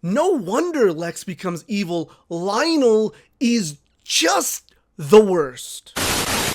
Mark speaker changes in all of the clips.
Speaker 1: No wonder Lex becomes evil. Lionel is just the worst.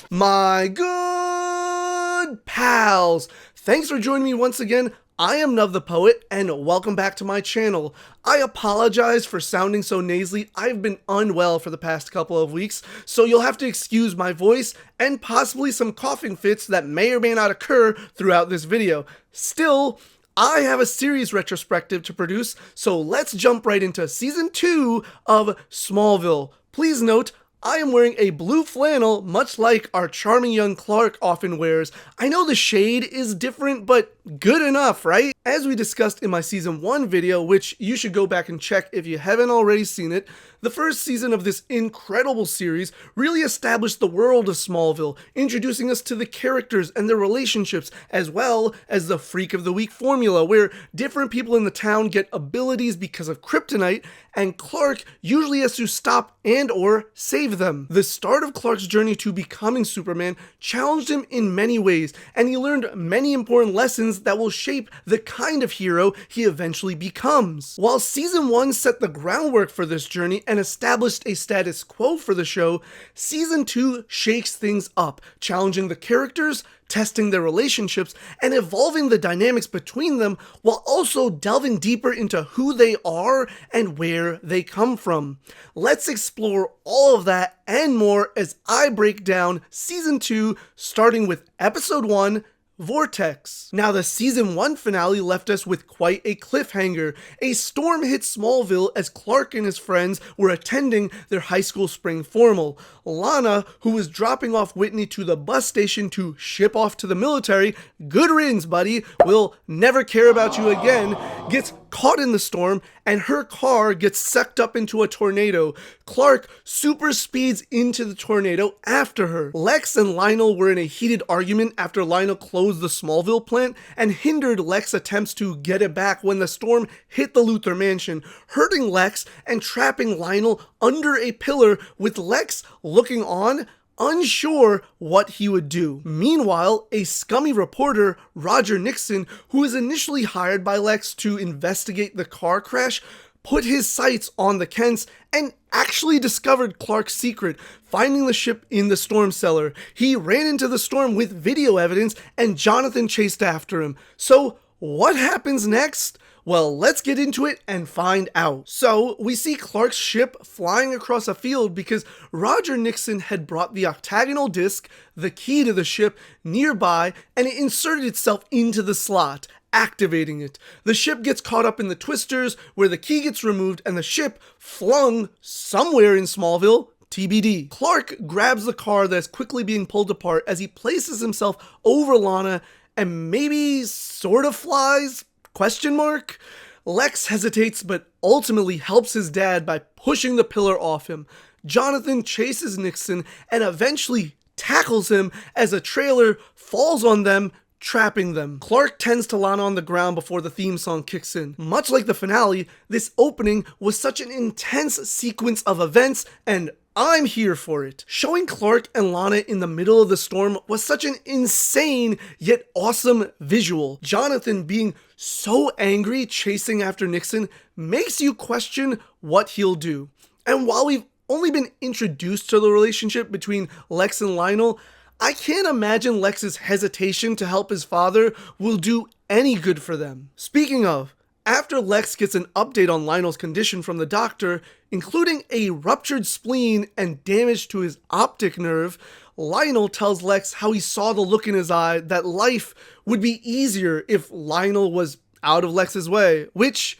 Speaker 1: My good pals, thanks for joining me once again. I am Nuv the Poet, and welcome back to my channel. I apologize for sounding so nasally. I've been unwell for the past couple of weeks, so you'll have to excuse my voice and possibly some coughing fits that may or may not occur throughout this video. Still, I have a series retrospective to produce, so let's jump right into Season 2 of Smallville. Please note, I am wearing a blue flannel, much like our charming young Clark often wears. I know the shade is different, but good enough, right? As we discussed in my Season 1 video, which you should go back and check if you haven't already seen it, the first season of this incredible series really established the world of Smallville, introducing us to the characters and their relationships, as well as the Freak of the Week formula, where different people in the town get abilities because of kryptonite, and Clark usually has to stop and or save them. The start of Clark's journey to becoming Superman challenged him in many ways, and he learned many important lessons that will shape the kind of hero he eventually becomes. While Season 1 set the groundwork for this journey and established a status quo for the show, Season 2 shakes things up, challenging the characters, testing their relationships, and evolving the dynamics between them, while also delving deeper into who they are and where they come from. Let's explore all of that and more as I break down Season 2, starting with Episode 1, Vortex. Now, the Season 1 finale left us with quite a cliffhanger. A storm hit Smallville as Clark and his friends were attending their high school spring formal. Lana, who was dropping off Whitney to the bus station to ship off to the military, good riddance, buddy, we'll never care about you again, gets caught in the storm and her car gets sucked up into a tornado. Clark super speeds into the tornado after her. Lex and Lionel were in a heated argument after Lionel closed the Smallville plant and hindered Lex's attempts to get it back when the storm hit the Luthor mansion, hurting Lex and trapping Lionel under a pillar, with Lex looking on, unsure what he would do. Meanwhile, a scummy reporter, Roger Nixon, who was initially hired by Lex to investigate the car crash, put his sights on the Kents and actually discovered Clark's secret, finding the ship in the storm cellar. He ran into the storm with video evidence and Jonathan chased after him. So what happens next? Well, let's get into it and find out. So, we see Clark's ship flying across a field because Roger Nixon had brought the octagonal disc, the key to the ship, nearby, and it inserted itself into the slot, activating it. The ship gets caught up in the twisters, where the key gets removed and the ship flung somewhere in Smallville, TBD. Clark grabs the car that is quickly being pulled apart as he places himself over Lana and maybe sort of flies? Question mark? Lex hesitates but ultimately helps his dad by pushing the pillar off him. Jonathan chases Nixon and eventually tackles him as a trailer falls on them, trapping them. Clark tends to Lana on the ground before the theme song kicks in. Much like the finale, this opening was such an intense sequence of events, and I'm here for it. Showing Clark and Lana in the middle of the storm was such an insane yet awesome visual. Jonathan being so angry chasing after Nixon makes you question what he'll do. And while we've only been introduced to the relationship between Lex and Lionel, I can't imagine Lex's hesitation to help his father will do any good for them. Speaking of, after Lex gets an update on Lionel's condition from the doctor, including a ruptured spleen and damage to his optic nerve, Lionel tells Lex how he saw the look in his eye that life would be easier if Lionel was out of Lex's way, which,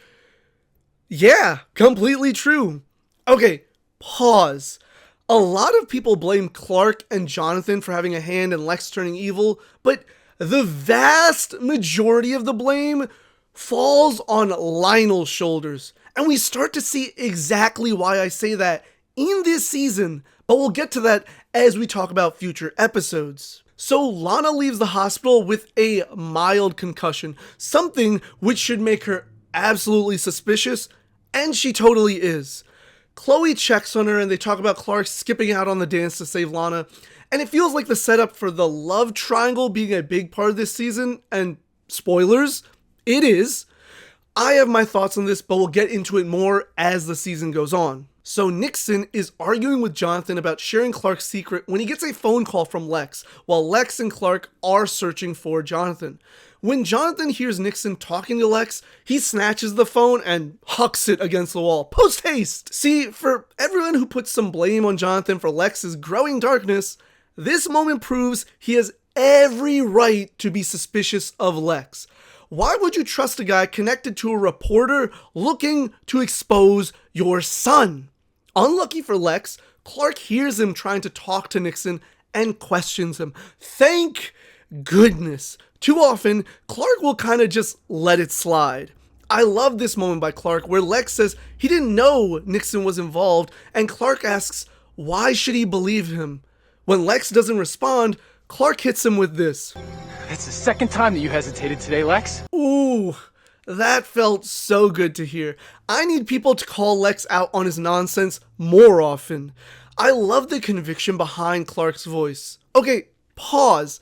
Speaker 1: yeah, completely true. Okay, pause. A lot of people blame Clark and Jonathan for having a hand in Lex turning evil, but the vast majority of the blame falls on Lionel's shoulders. And we start to see exactly why I say that in this season, but we'll get to that as we talk about future episodes. So Lana leaves the hospital with a mild concussion, something which should make her absolutely suspicious, and she totally is. Chloe checks on her and they talk about Clark skipping out on the dance to save Lana, and it feels like the setup for the love triangle being a big part of this season, and spoilers, it is. I have my thoughts on this, but we'll get into it more as the season goes on. So Nixon is arguing with Jonathan about sharing Clark's secret when he gets a phone call from Lex, while Lex and Clark are searching for Jonathan. When Jonathan hears Nixon talking to Lex, he snatches the phone and hucks it against the wall. Post haste! See, for everyone who puts some blame on Jonathan for Lex's growing darkness, this moment proves he has every right to be suspicious of Lex. Why would you trust a guy connected to a reporter looking to expose your son? Unlucky for Lex, Clark hears him trying to talk to Nixon and questions him. Thank goodness. Too often, Clark will kind of just let it slide. I love this moment by Clark where Lex says he didn't know Nixon was involved, and Clark asks, why should he believe him? When Lex doesn't respond, Clark hits him with this.
Speaker 2: It's the second time that you hesitated today, Lex.
Speaker 1: Ooh, that felt so good to hear. I need people to call Lex out on his nonsense more often. I love the conviction behind Clark's voice. Okay, pause.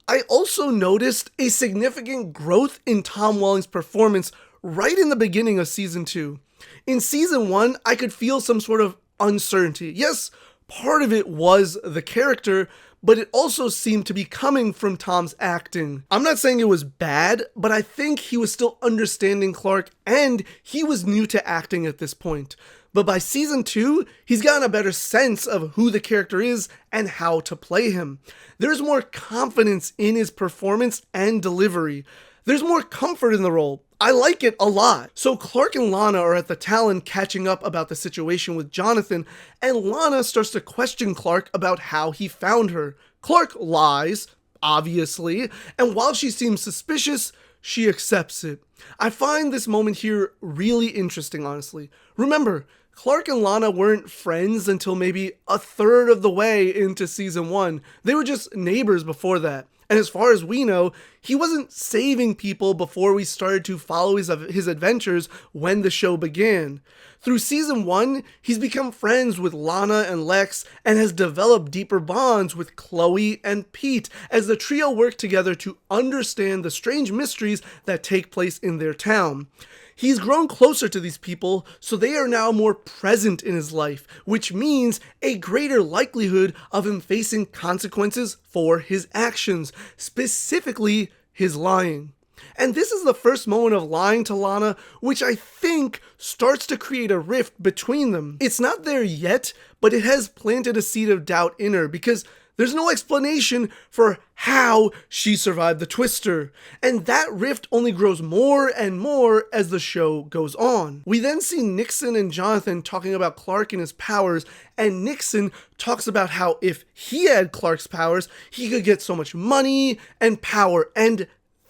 Speaker 1: I also noticed a significant growth in Tom Welling's performance right in the beginning of Season 2. In Season 1, I could feel some sort of uncertainty. Yes, part of it was the character, but it also seemed to be coming from Tom's acting. I'm not saying it was bad, but I think he was still understanding Clark, and he was new to acting at this point. But by Season 2, he's gotten a better sense of who the character is and how to play him. There's more confidence in his performance and delivery. There's more comfort in the role. I like it a lot. So Clark and Lana are at the Talon catching up about the situation with Jonathan, and Lana starts to question Clark about how he found her. Clark lies, obviously, and while she seems suspicious, she accepts it. I find this moment here really interesting, honestly. Remember, Clark and Lana weren't friends until maybe a third of the way into Season 1. They were just neighbors before that. And as far as we know, he wasn't saving people before we started to follow his adventures when the show began. Through Season 1, he's become friends with Lana and Lex and has developed deeper bonds with Chloe and Pete as the trio work together to understand the strange mysteries that take place in their town. He's grown closer to these people, so they are now more present in his life, which means a greater likelihood of him facing consequences for his actions, specifically his lying. And this is the first moment of lying to Lana, which I think starts to create a rift between them. It's not there yet, but it has planted a seed of doubt in her because there's no explanation for how she survived the twister, and that rift only grows more and more as the show goes on. We then see Nixon and Jonathan talking about Clark and his powers, and Nixon talks about how if he had Clark's powers, he could get so much money and power, and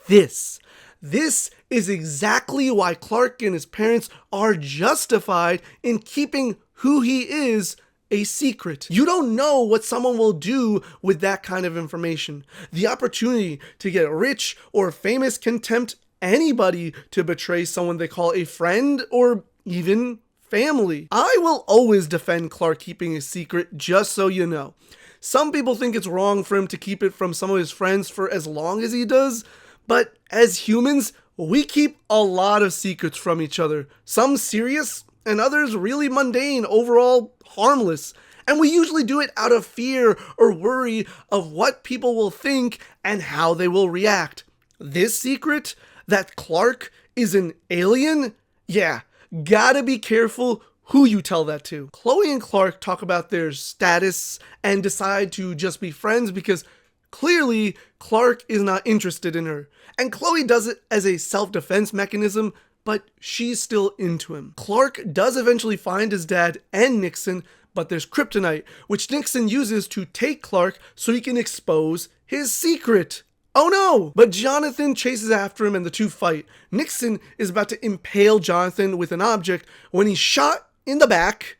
Speaker 1: this is exactly why Clark and his parents are justified in keeping who he is a secret. You don't know what someone will do with that kind of information. The opportunity to get rich or famous can tempt anybody to betray someone they call a friend or even family. I will always defend Clark keeping a secret, just so you know. Some people think it's wrong for him to keep it from some of his friends for as long as he does, but as humans, we keep a lot of secrets from each other. Some serious, and others really mundane, overall harmless. And we usually do it out of fear or worry of what people will think and how they will react. This secret, that Clark is an alien? Yeah, gotta be careful who you tell that to. Chloe and Clark talk about their status and decide to just be friends because clearly Clark is not interested in her. And Chloe does it as a self-defense mechanism, but she's still into him. Clark does eventually find his dad and Nixon, but there's kryptonite, which Nixon uses to take Clark so he can expose his secret. Oh no! But Jonathan chases after him and the two fight. Nixon is about to impale Jonathan with an object when he's shot in the back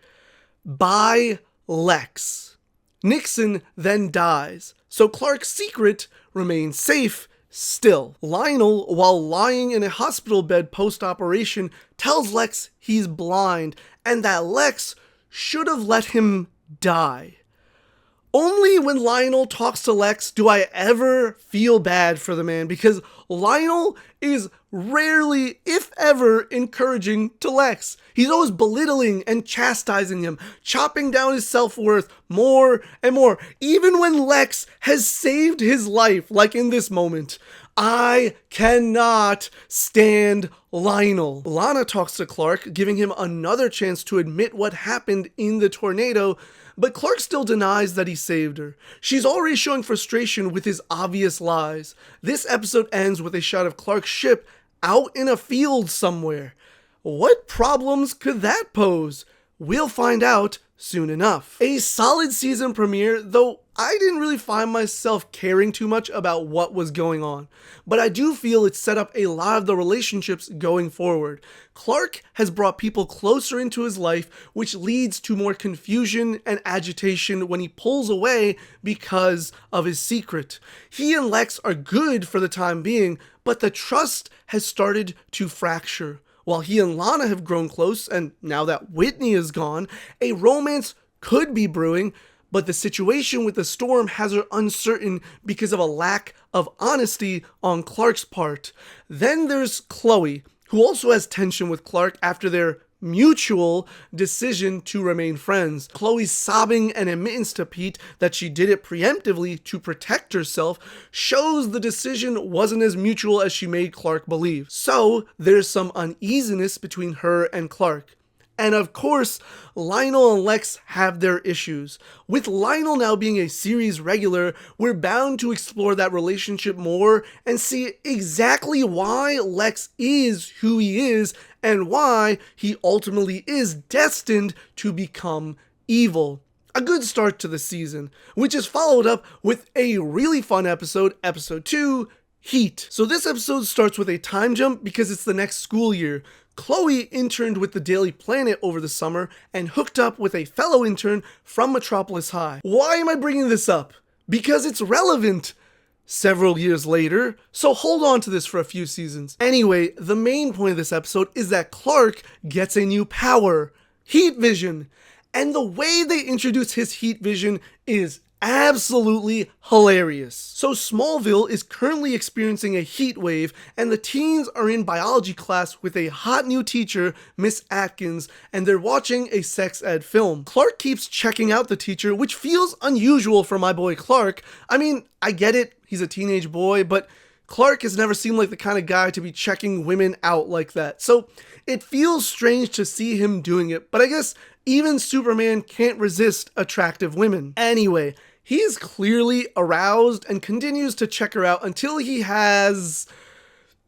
Speaker 1: by Lex. Nixon then dies, so Clark's secret remains safe still. Lionel, while lying in a hospital bed post-operation, tells Lex he's blind and that Lex should have let him die. Only when Lionel talks to Lex do I ever feel bad for the man, because Lionel is rarely, if ever, encouraging to Lex. He's always belittling and chastising him, chopping down his self-worth more and more, even when Lex has saved his life, like in this moment. I cannot stand Lionel. Lana talks to Clark, giving him another chance to admit what happened in the tornado, but Clark still denies that he saved her. She's already showing frustration with his obvious lies. This episode ends with a shot of Clark's ship out in a field somewhere. What problems could that pose? We'll find out soon enough. A solid season premiere, though I didn't really find myself caring too much about what was going on. But I do feel it set up a lot of the relationships going forward. Clark has brought people closer into his life, which leads to more confusion and agitation when he pulls away because of his secret. He and Lex are good for the time being, but the trust has started to fracture. While he and Lana have grown close, and now that Whitney is gone, a romance could be brewing, but the situation with the storm has her uncertain because of a lack of honesty on Clark's part. Then there's Chloe, who also has tension with Clark after their mutual decision to remain friends. Chloe's sobbing and admittance to Pete that she did it preemptively to protect herself shows the decision wasn't as mutual as she made Clark believe. So there's some uneasiness between her and Clark. And of course, Lionel and Lex have their issues. With Lionel now being a series regular, we're bound to explore that relationship more and see exactly why Lex is who he is and why he ultimately is destined to become evil. A good start to the season, which is followed up with a really fun episode, episode 2, Heat. So this episode starts with a time jump because it's the next school year. Chloe interned with the Daily Planet over the summer and hooked up with a fellow intern from Metropolis High. Why am I bringing this up? Because it's relevant several years later, so hold on to this for a few seasons. Anyway, the main point of this episode is that Clark gets a new power, heat vision, and the way they introduce his heat vision is absolutely hilarious. So Smallville is currently experiencing a heat wave, and the teens are in biology class with a hot new teacher, Miss Atkins, and they're watching a sex ed film. Clark keeps checking out the teacher, which feels unusual for my boy Clark. I mean, I get it, he's a teenage boy, but Clark has never seemed like the kind of guy to be checking women out like that. So it feels strange to see him doing it, but I guess even Superman can't resist attractive women. Anyway, he is clearly aroused and continues to check her out until he has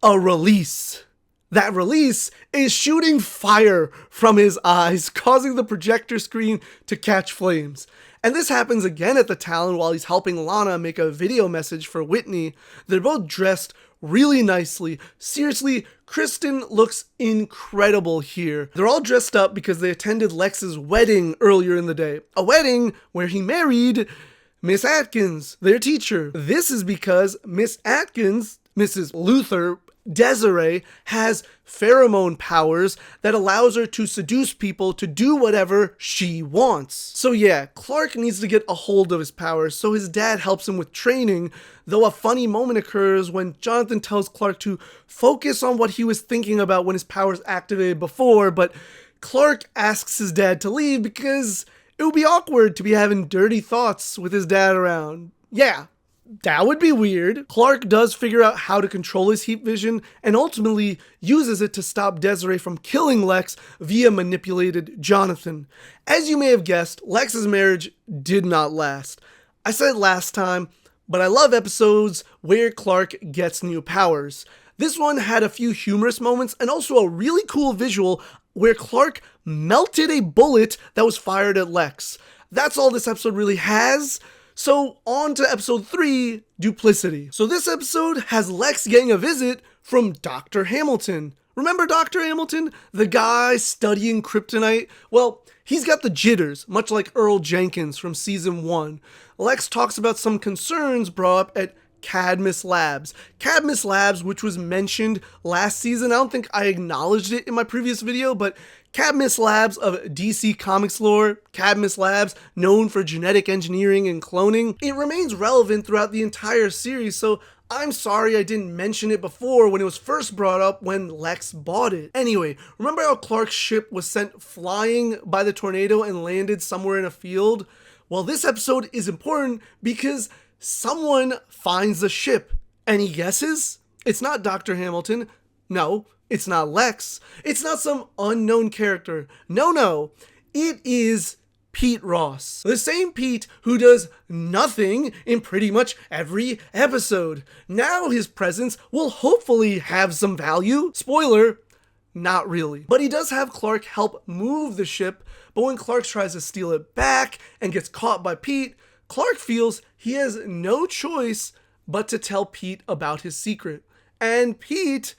Speaker 1: a release. That release is shooting fire from his eyes, causing the projector screen to catch flames. And this happens again at the Talon while he's helping Lana make a video message for Whitney. They're both dressed really nicely. Seriously, Kristen looks incredible here. They're all dressed up because they attended Lex's wedding earlier in the day. A wedding where he married Miss Atkins, their teacher. This is because Miss Atkins, Mrs. Luther, Desiree, has pheromone powers that allows her to seduce people to do whatever she wants. So yeah, Clark needs to get a hold of his powers, so his dad helps him with training, though a funny moment occurs when Jonathan tells Clark to focus on what he was thinking about when his powers activated before, but Clark asks his dad to leave because it would be awkward to be having dirty thoughts with his dad around. Yeah, that would be weird. Clark does figure out how to control his heat vision and ultimately uses it to stop Desiree from killing Lex via manipulated Jonathan. As you may have guessed, Lex's marriage did not last. I said it last time, but I love episodes where Clark gets new powers. This one had a few humorous moments and also a really cool visual where Clark melted a bullet that was fired at Lex. That's all this episode really has. So on to episode 3, Duplicity. So this episode has Lex getting a visit from Dr. Hamilton. Remember Dr. Hamilton? The guy studying kryptonite? Well, he's got the jitters, much like Earl Jenkins from season 1. Lex talks about some concerns brought up at Cadmus Labs. Cadmus Labs, which was mentioned last season. I don't think I acknowledged it in my previous video, but Cadmus Labs of DC Comics lore, Cadmus Labs known for genetic engineering and cloning, it remains relevant throughout the entire series, so I'm sorry I didn't mention it before when it was first brought up when Lex bought it. Anyway, remember how Clark's ship was sent flying by the tornado and landed somewhere in a field? Well, this episode is important because someone finds the ship. Any guesses? It's not Dr. Hamilton. No, it's not Lex. It's not some unknown character. No. It is Pete Ross. The same Pete who does nothing in pretty much every episode. Now his presence will hopefully have some value. Spoiler, not really. But he does have Clark help move the ship, but when Clark tries to steal it back and gets caught by Pete, Clark feels he has no choice but to tell Pete about his secret. And Pete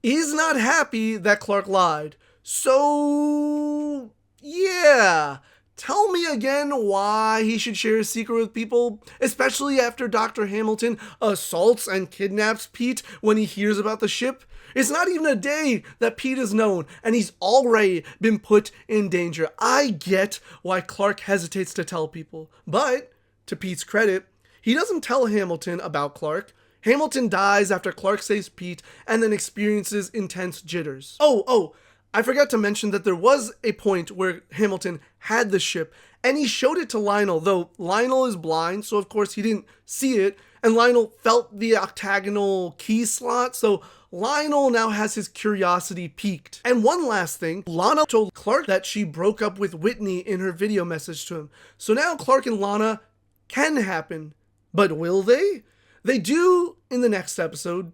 Speaker 1: is not happy that Clark lied. So, yeah. Tell me again why he should share his secret with people, especially after Dr. Hamilton assaults and kidnaps Pete when he hears about the ship. It's not even a day that Pete is known, and he's already been put in danger. I get why Clark hesitates to tell people, but to Pete's credit, he doesn't tell Hamilton about Clark. Hamilton dies after Clark saves Pete and then experiences intense jitters. Oh, I forgot to mention that there was a point where Hamilton had the ship and he showed it to Lionel, though Lionel is blind, so of course he didn't see it, and Lionel felt the octagonal key slot, so Lionel now has his curiosity piqued. And one last thing, Lana told Clark that she broke up with Whitney in her video message to him. So now Clark and Lana can happen, but will they? They do in the next episode.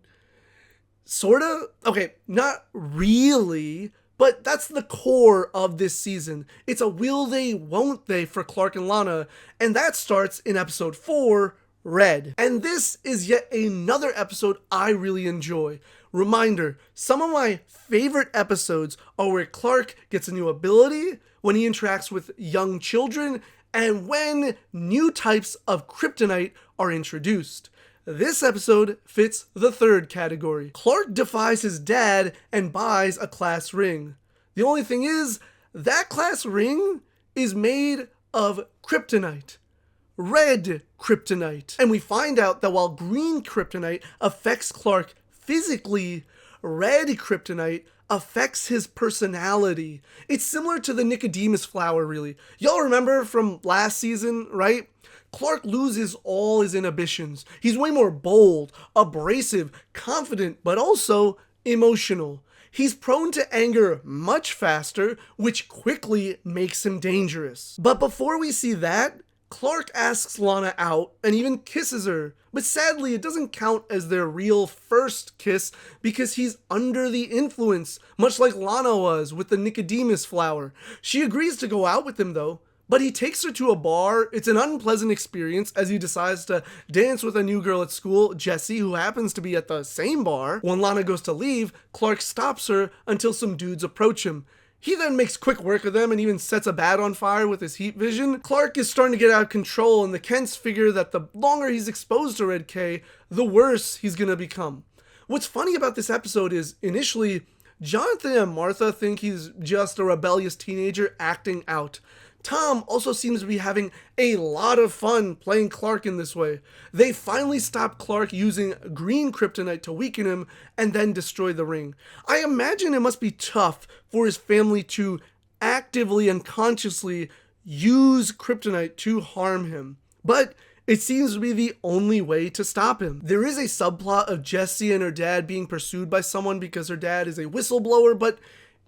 Speaker 1: Sorta? Okay, not really, but that's the core of this season. It's a will they, won't they for Clark and Lana, and that starts in episode 4, Red. And this is yet another episode I really enjoy. Reminder, some of my favorite episodes are where Clark gets a new ability, when he interacts with young children, and when new types of kryptonite are introduced. This episode fits the third category. Clark defies his dad and buys a class ring. The only thing is, that class ring is made of kryptonite. Red kryptonite. And we find out that while green kryptonite affects Clark physically, red kryptonite affects his personality. It's similar to the Nicodemus flower, really. Y'all remember from last season, right? Clark loses all his inhibitions. He's way more bold, abrasive, confident, but also emotional. He's prone to anger much faster, which quickly makes him dangerous. But before we see that, Clark asks Lana out and even kisses her. But sadly, it doesn't count as their real first kiss because he's under the influence, much like Lana was with the Nicodemus flower. She agrees to go out with him though, but he takes her to a bar. It's an unpleasant experience as he decides to dance with a new girl at school, Jessie, who happens to be at the same bar. When Lana goes to leave, Clark stops her until some dudes approach him. He then makes quick work of them and even sets a bat on fire with his heat vision. Clark is starting to get out of control, and the Kents figure that the longer he's exposed to Red K, the worse he's gonna become. What's funny about this episode is, initially, Jonathan and Martha think he's just a rebellious teenager acting out. Tom also seems to be having a lot of fun playing Clark in this way. They finally stop Clark using green kryptonite to weaken him and then destroy the ring. I imagine it must be tough for his family to actively and consciously use kryptonite to harm him. But it seems to be the only way to stop him. There is a subplot of Jessie and her dad being pursued by someone because her dad is a whistleblower, but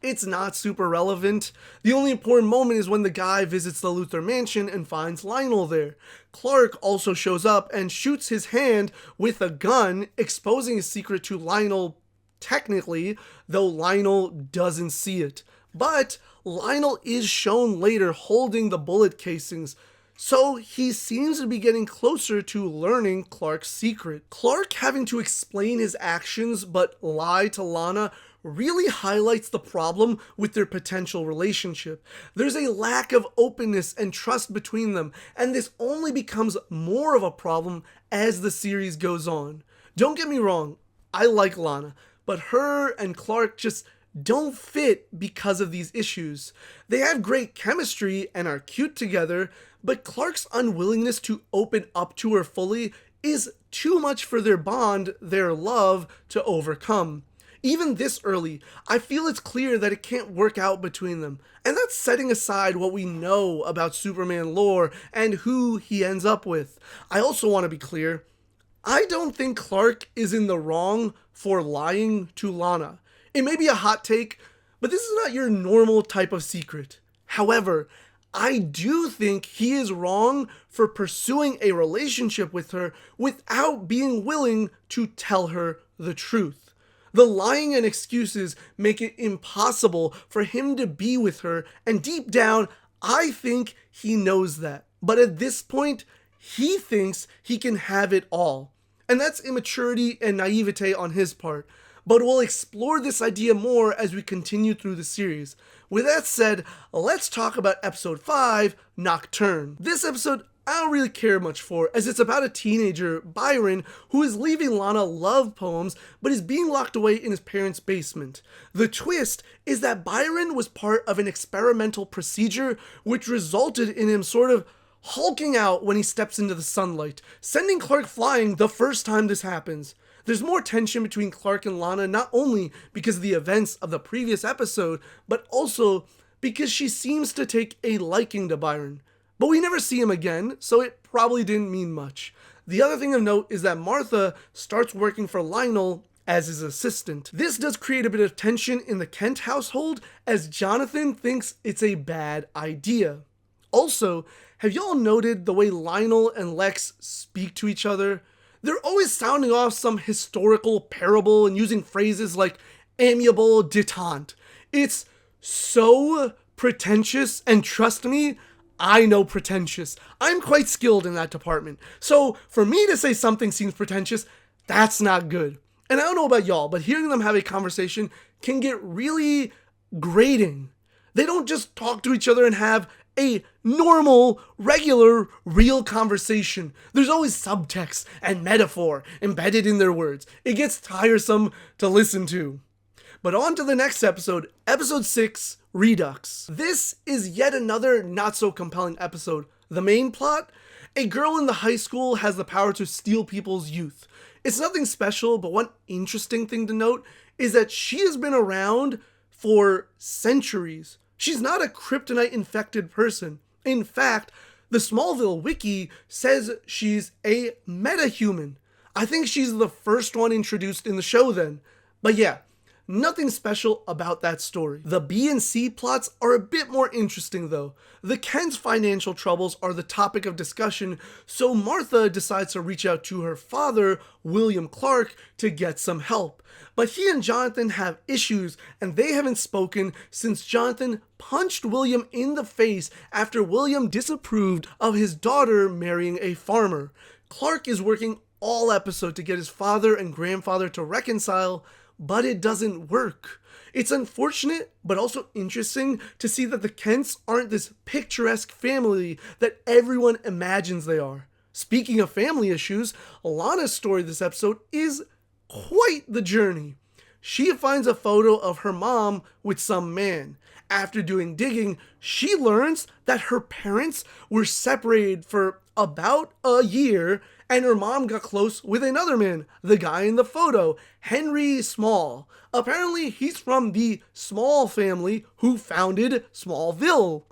Speaker 1: it's not super relevant. The only important moment is when the guy visits the Luthor mansion and finds Lionel there. Clark also shows up and shoots his hand with a gun, exposing his secret to Lionel technically, though Lionel doesn't see it. But Lionel is shown later holding the bullet casings, so he seems to be getting closer to learning Clark's secret. Clark having to explain his actions but lie to Lana really highlights the problem with their potential relationship. There's a lack of openness and trust between them, and this only becomes more of a problem as the series goes on. Don't get me wrong, I like Lana, but her and Clark just don't fit because of these issues. They have great chemistry and are cute together, but Clark's unwillingness to open up to her fully is too much for their bond, their love, to overcome. Even this early, I feel it's clear that it can't work out between them, and that's setting aside what we know about Superman lore and who he ends up with. I also want to be clear, I don't think Clark is in the wrong for lying to Lana. It may be a hot take, but this is not your normal type of secret. However, I do think he is wrong for pursuing a relationship with her without being willing to tell her the truth. The lying and excuses make it impossible for him to be with her, and deep down, I think he knows that. But at this point, he thinks he can have it all. And that's immaturity and naivete on his part. But we'll explore this idea more as we continue through the series. With that said, let's talk about episode 5, Nocturne. This episode I don't really care much for, as it's about a teenager, Byron, who is leaving Lana love poems, but is being locked away in his parents' basement. The twist is that Byron was part of an experimental procedure which resulted in him sort of hulking out when he steps into the sunlight, sending Clark flying the first time this happens. There's more tension between Clark and Lana, not only because of the events of the previous episode, but also because she seems to take a liking to Byron. But we never see him again, so it probably didn't mean much. The other thing of note is that Martha starts working for Lionel as his assistant. This does create a bit of tension in the Kent household, as Jonathan thinks it's a bad idea. Also, have y'all noted the way Lionel and Lex speak to each other? They're always sounding off some historical parable and using phrases like amiable detente. It's so pretentious, and trust me, I know pretentious. I'm quite skilled in that department. So for me to say something seems pretentious, that's not good. And I don't know about y'all, but hearing them have a conversation can get really grating. They don't just talk to each other and have a normal, regular, real conversation. There's always subtext and metaphor embedded in their words. It gets tiresome to listen to. But on to the next episode, episode 6, Redux. This is yet another not so compelling episode. The main plot? A girl in the high school has the power to steal people's youth. It's nothing special, but one interesting thing to note is that she has been around for centuries. She's not a kryptonite infected person. In fact, the Smallville wiki says she's a metahuman. I think she's the first one introduced in the show then. But yeah, nothing special about that story. The B and C plots are a bit more interesting though. The Kent's financial troubles are the topic of discussion, so Martha decides to reach out to her father, William Clark, to get some help. But he and Jonathan have issues, and they haven't spoken since Jonathan punched William in the face after William disapproved of his daughter marrying a farmer. Clark is working all episode to get his father and grandfather to reconcile, but it doesn't work. It's unfortunate, but also interesting to see that the Kents aren't this picturesque family that everyone imagines they are. Speaking of family issues, Lana's story this episode is quite the journey. She finds a photo of her mom with some man. After doing digging, she learns that her parents were separated for about a year, and her mom got close with another man, the guy in the photo, Henry Small. Apparently, he's from the Small family who founded Smallville.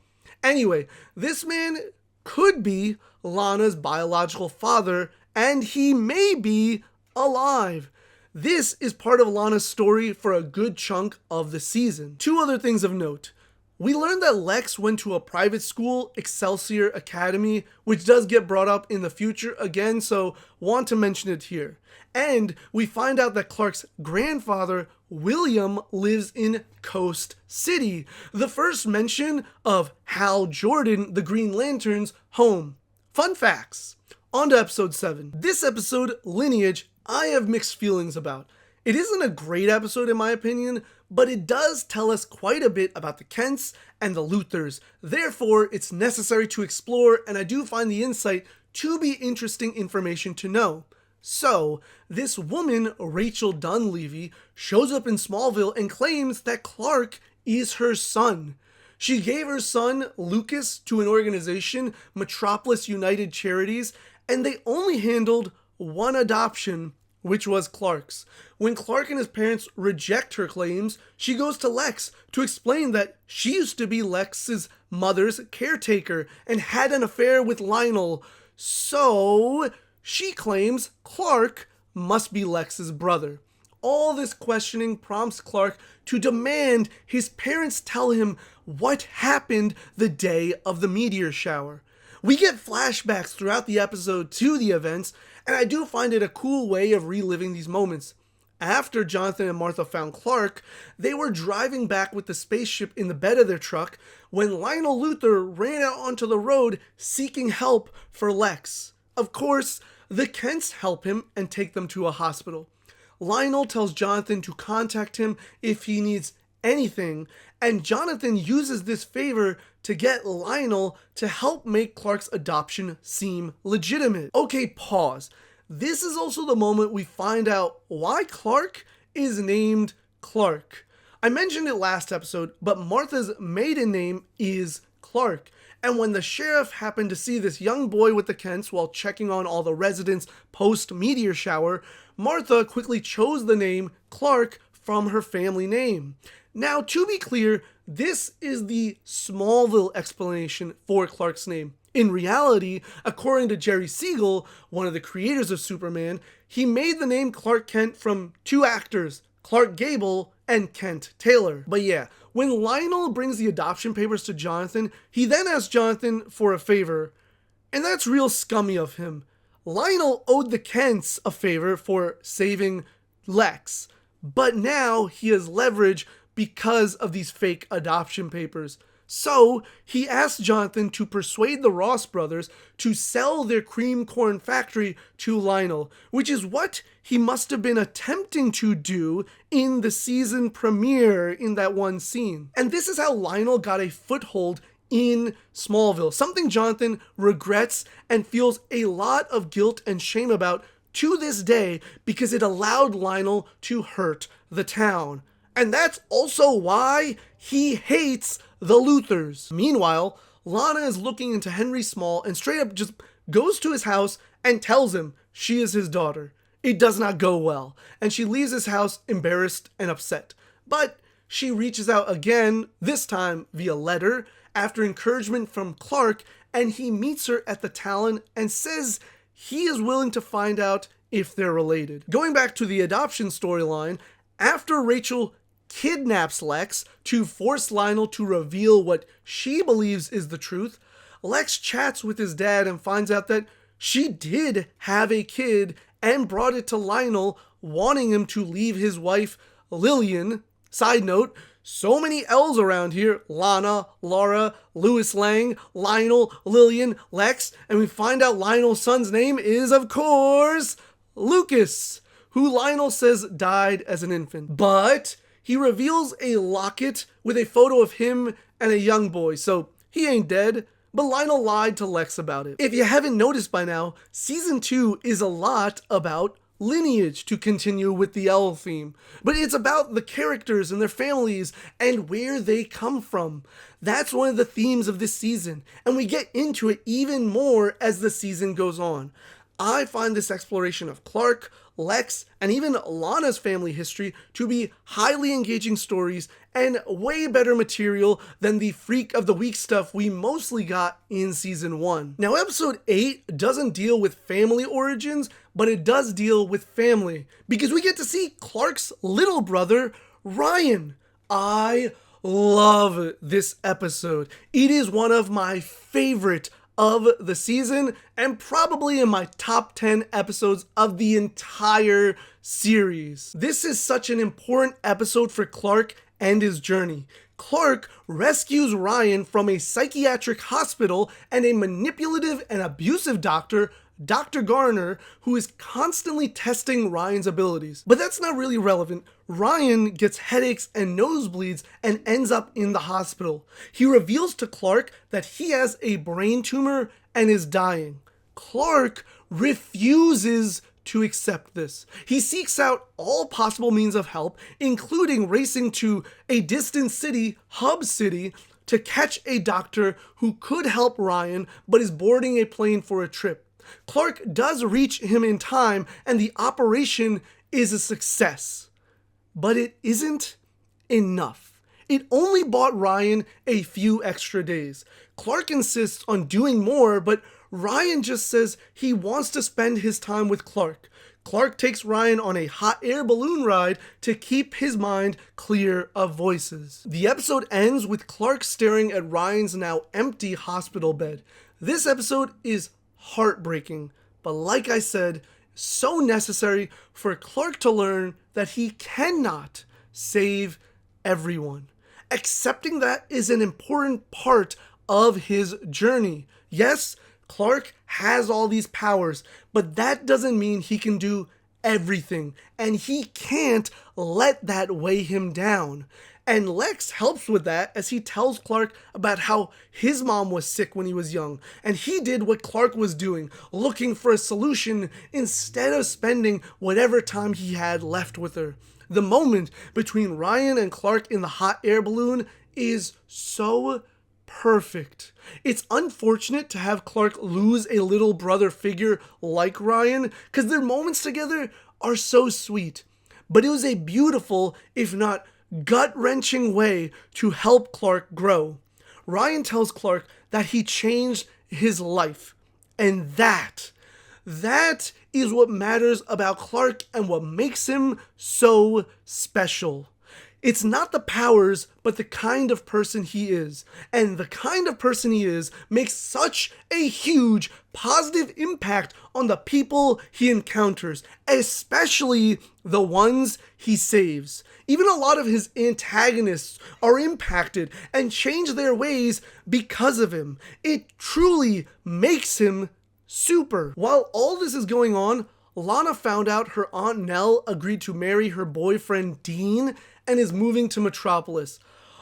Speaker 1: Anyway, this man could be Lana's biological father, and he may be alive. This is part of Lana's story for a good chunk of the season. Two other things of note. We learned that Lex went to a private school, Excelsior Academy, which does get brought up in the future again, so want to mention it here. And we find out that Clark's grandfather, William, lives in Coast City, the first mention of Hal Jordan, the Green Lantern's home. Fun facts. On to episode 7. This episode, Lineage, I have mixed feelings about. It isn't a great episode in my opinion, but it does tell us quite a bit about the Kents and the Luthers. Therefore, it's necessary to explore, and I do find the insight to be interesting information to know. So, this woman, Rachel Dunleavy, shows up in Smallville and claims that Clark is her son. She gave her son, Lucas, to an organization, Metropolis United Charities, and they only handled one adoption, which was Clark's. When Clark and his parents reject her claims, she goes to Lex to explain that she used to be Lex's mother's caretaker and had an affair with Lionel. So, she claims Clark must be Lex's brother. All this questioning prompts Clark to demand his parents tell him what happened the day of the meteor shower. We get flashbacks throughout the episode to the events, and I do find it a cool way of reliving these moments. After Jonathan and Martha found Clark, they were driving back with the spaceship in the bed of their truck when Lionel Luthor ran out onto the road seeking help for Lex. Of course, the Kents help him and take them to a hospital. Lionel tells Jonathan to contact him if he needs anything, and Jonathan uses this favor to get Lionel to help make Clark's adoption seem legitimate. Okay, pause. This is also the moment we find out why Clark is named Clark. I mentioned it last episode, but Martha's maiden name is Clark. And when the sheriff happened to see this young boy with the Kents while checking on all the residents post-meteor shower, Martha quickly chose the name Clark from her family name. Now, to be clear, this is the Smallville explanation for Clark's name. In reality, according to Jerry Siegel, one of the creators of Superman, he made the name Clark Kent from two actors, Clark Gable and Kent Taylor. But yeah, when Lionel brings the adoption papers to Jonathan, he then asks Jonathan for a favor. And that's real scummy of him. Lionel owed the Kents a favor for saving Lex, but now he has leverage because of these fake adoption papers. So he asked Jonathan to persuade the Ross brothers to sell their cream corn factory to Lionel, which is what he must have been attempting to do in the season premiere in that one scene. And this is how Lionel got a foothold in Smallville, something Jonathan regrets and feels a lot of guilt and shame about to this day because it allowed Lionel to hurt the town. And that's also why he hates the Luthors. Meanwhile, Lana is looking into Henry Small and straight up just goes to his house and tells him she is his daughter. It does not go well, and she leaves his house embarrassed and upset. But she reaches out again, this time via letter, after encouragement from Clark, and he meets her at the Talon and says he is willing to find out if they're related. Going back to the adoption storyline, after Rachel kidnaps Lex to force Lionel to reveal what she believes is the truth, Lex chats with his dad and finds out that she did have a kid and brought it to Lionel, wanting him to leave his wife, Lillian. Side note, so many L's around here. Lana, Laura, Louis Lang, Lionel, Lillian, Lex, and we find out Lionel's son's name is, of course, Lucas, who Lionel says died as an infant. But he reveals a locket with a photo of him and a young boy, so he ain't dead, but Lionel lied to Lex about it. If you haven't noticed by now, Season 2 is a lot about Lineage, to continue with the L theme, but it's about the characters and their families and where they come from. That's one of the themes of this season, and we get into it even more as the season goes on. I find this exploration of Clark, Lex, and even Lana's family history to be highly engaging stories and way better material than the Freak of the Week stuff we mostly got in Season 1. Now, Episode 8 doesn't deal with family origins, but it does deal with family, because we get to see Clark's little brother, Ryan. I love this episode. It is one of my favorite of the season and probably in my top 10 episodes of the entire series. This is such an important episode for Clark and his journey. Clark rescues Ryan from a psychiatric hospital and a manipulative and abusive doctor, Dr. Garner, who is constantly testing Ryan's abilities. But that's not really relevant. Ryan gets headaches and nosebleeds and ends up in the hospital. He reveals to Clark that he has a brain tumor and is dying. Clark refuses to accept this. He seeks out all possible means of help, including racing to a distant city, Hub City, to catch a doctor who could help Ryan, but is boarding a plane for a trip. Clark does reach him in time, and the operation is a success. But it isn't enough. It only bought Ryan a few extra days. Clark insists on doing more, but Ryan just says he wants to spend his time with Clark. Clark takes Ryan on a hot air balloon ride to keep his mind clear of voices. The episode ends with Clark staring at Ryan's now empty hospital bed. This episode is heartbreaking, but like I said, so necessary for Clark to learn that he cannot save everyone. Accepting that is an important part of his journey. Yes, Clark has all these powers, but that doesn't mean he can do everything, and he can't let that weigh him down. And Lex helps with that as he tells Clark about how his mom was sick when he was young, and he did what Clark was doing, looking for a solution instead of spending whatever time he had left with her. The moment between Ryan and Clark in the hot air balloon is so perfect. It's unfortunate to have Clark lose a little brother figure like Ryan, because their moments together are so sweet. But it was a beautiful, if not gut-wrenching way to help Clark grow. Ryan tells Clark that he changed his life, and that is what matters about Clark and what makes him so special. It's not the powers, but the kind of person he is. And the kind of person he is makes such a huge positive impact on the people he encounters, especially the ones he saves. Even a lot of his antagonists are impacted and change their ways because of him. It truly makes him super. While all this is going on, Lana found out her Aunt Nell agreed to marry her boyfriend Dean and is moving to Metropolis.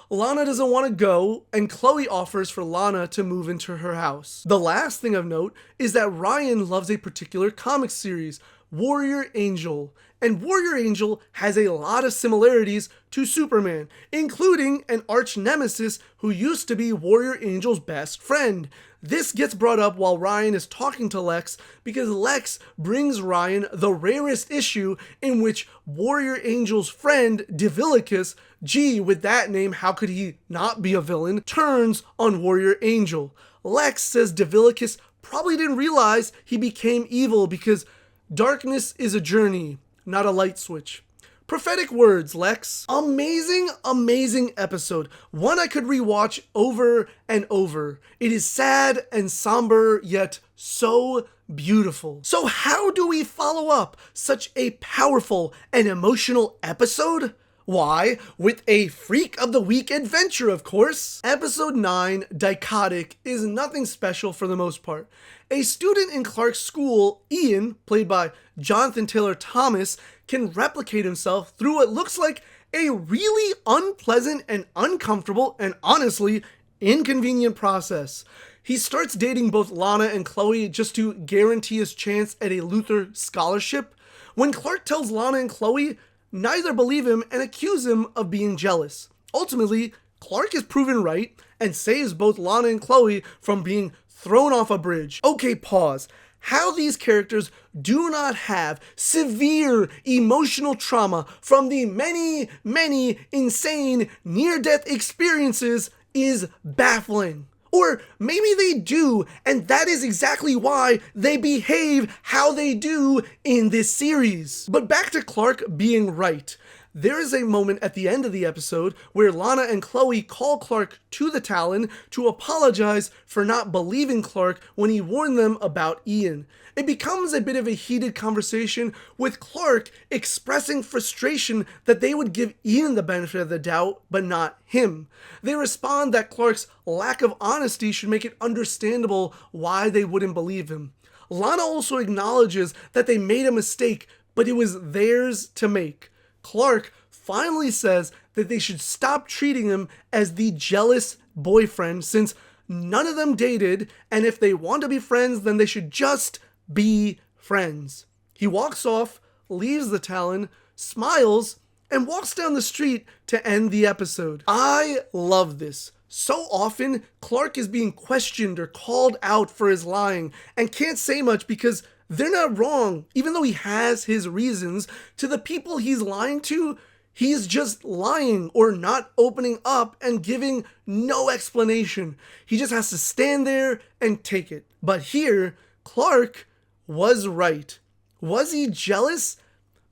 Speaker 1: Lana doesn't want to go, and Chloe offers for Lana to move into her house. The last thing of note is that Ryan loves a particular comic series, Warrior Angel, and Warrior Angel has a lot of similarities to Superman, including an arch nemesis who used to be Warrior Angel's best friend. This gets brought up while Ryan is talking to Lex because Lex brings Ryan the rarest issue in which Warrior Angel's friend, Dichotic, with that name, how could he not be a villain, turns on Warrior Angel. Lex says Dichotic probably didn't realize he became evil because darkness is a journey, not a light switch. Prophetic words, Lex. Amazing episode. One I could rewatch over and over. It is sad and somber, yet so beautiful. So how do we follow up such a powerful and emotional episode? Why, with a Freak of the Week adventure, of course. Episode 9, Dichotic, is nothing special for the most part. A student in Clark's school, Ian, played by Jonathan Taylor Thomas, can replicate himself through what looks like a really unpleasant and uncomfortable and honestly inconvenient process. He starts dating both Lana and Chloe just to guarantee his chance at a Luther scholarship. When Clark tells Lana and Chloe, neither believe him and accuse him of being jealous. Ultimately, Clark is proven right and saves both Lana and Chloe from being thrown off a bridge. Okay, pause. How these characters do not have severe emotional trauma from the many insane near-death experiences is baffling. Or maybe they do, and that is exactly why they behave how they do in this series. But back to Clark being right. There is a moment at the end of the episode where Lana and Chloe call Clark to the Talon to apologize for not believing Clark when he warned them about Ian. It becomes a bit of a heated conversation with Clark expressing frustration that they would give Ian the benefit of the doubt, but not him. They respond that Clark's lack of honesty should make it understandable why they wouldn't believe him. Lana also acknowledges that they made a mistake, but it was theirs to make. Clark finally says that they should stop treating him as the jealous boyfriend since none of them dated, and if they want to be friends, then they should just be friends. He walks off, leaves the Talon, smiles, and walks down the street to end the episode. I love this. So often, Clark is being questioned or called out for his lying and can't say much because they're not wrong. Even though he has his reasons, to the people he's lying to, he's just lying or not opening up and giving no explanation. He just has to stand there and take it. But here, Clark was right. Was he jealous?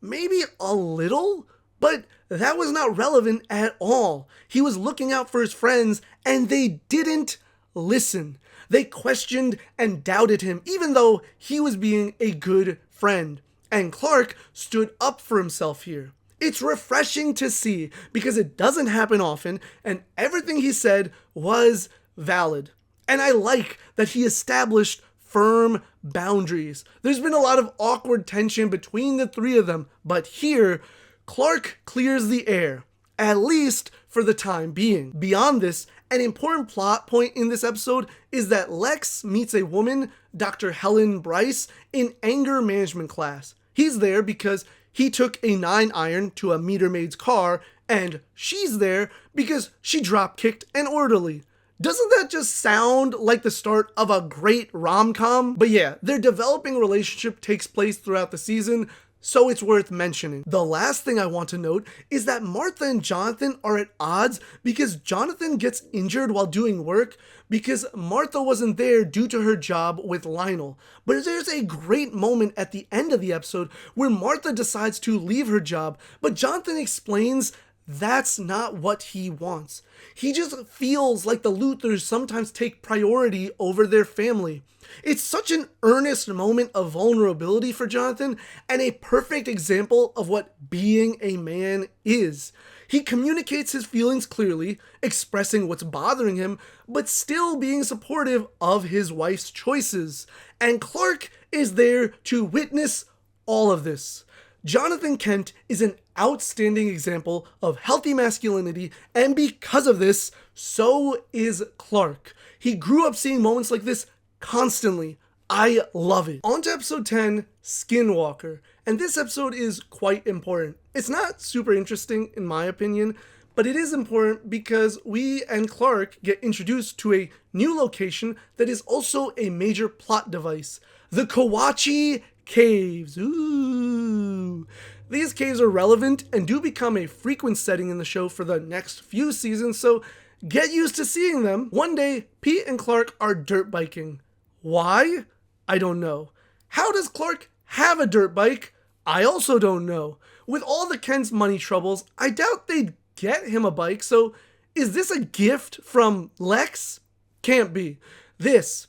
Speaker 1: Maybe a little, but that was not relevant at all. He was looking out for his friends and they didn't listen. They questioned and doubted him, even though he was being a good friend. And Clark stood up for himself here. It's refreshing to see because it doesn't happen often, and everything he said was valid. And I like that he established firm boundaries. There's been a lot of awkward tension between the three of them, but here, Clark clears the air, at least for the time being. Beyond this, an important plot point in this episode is that Lex meets a woman, Dr. Helen Bryce, in anger management class. He's there because he took a 9-iron to a meter maid's car, and she's there because she drop-kicked an orderly. Doesn't that just sound like the start of a great rom-com? But yeah, their developing relationship takes place throughout the season, so it's worth mentioning. The last thing I want to note is that Martha and Jonathan are at odds because Jonathan gets injured while doing work because Martha wasn't there due to her job with Lionel. But there's a great moment at the end of the episode where Martha decides to leave her job, but Jonathan explains that's not what he wants. He just feels like the Luthers sometimes take priority over their family. It's such an earnest moment of vulnerability for Jonathan and a perfect example of what being a man is. He communicates his feelings clearly, expressing what's bothering him, but still being supportive of his wife's choices. And Clark is there to witness all of this. Jonathan Kent is an outstanding example of healthy masculinity, and because of this, so is Clark. He grew up seeing moments like this constantly. I love it. On to episode 10, Skinwalker. And this episode is quite important. It's not super interesting in my opinion, but it is important because we and Clark get introduced to a new location that is also a major plot device. The Kawachi Caves. Ooh. These caves are relevant and do become a frequent setting in the show for the next few seasons, so get used to seeing them. One day, Pete and Clark are dirt biking. Why? I don't know. How does Clark have a dirt bike? I also don't know. With all the Kent's money troubles, I doubt they'd get him a bike, so is this a gift from Lex? Can't be. This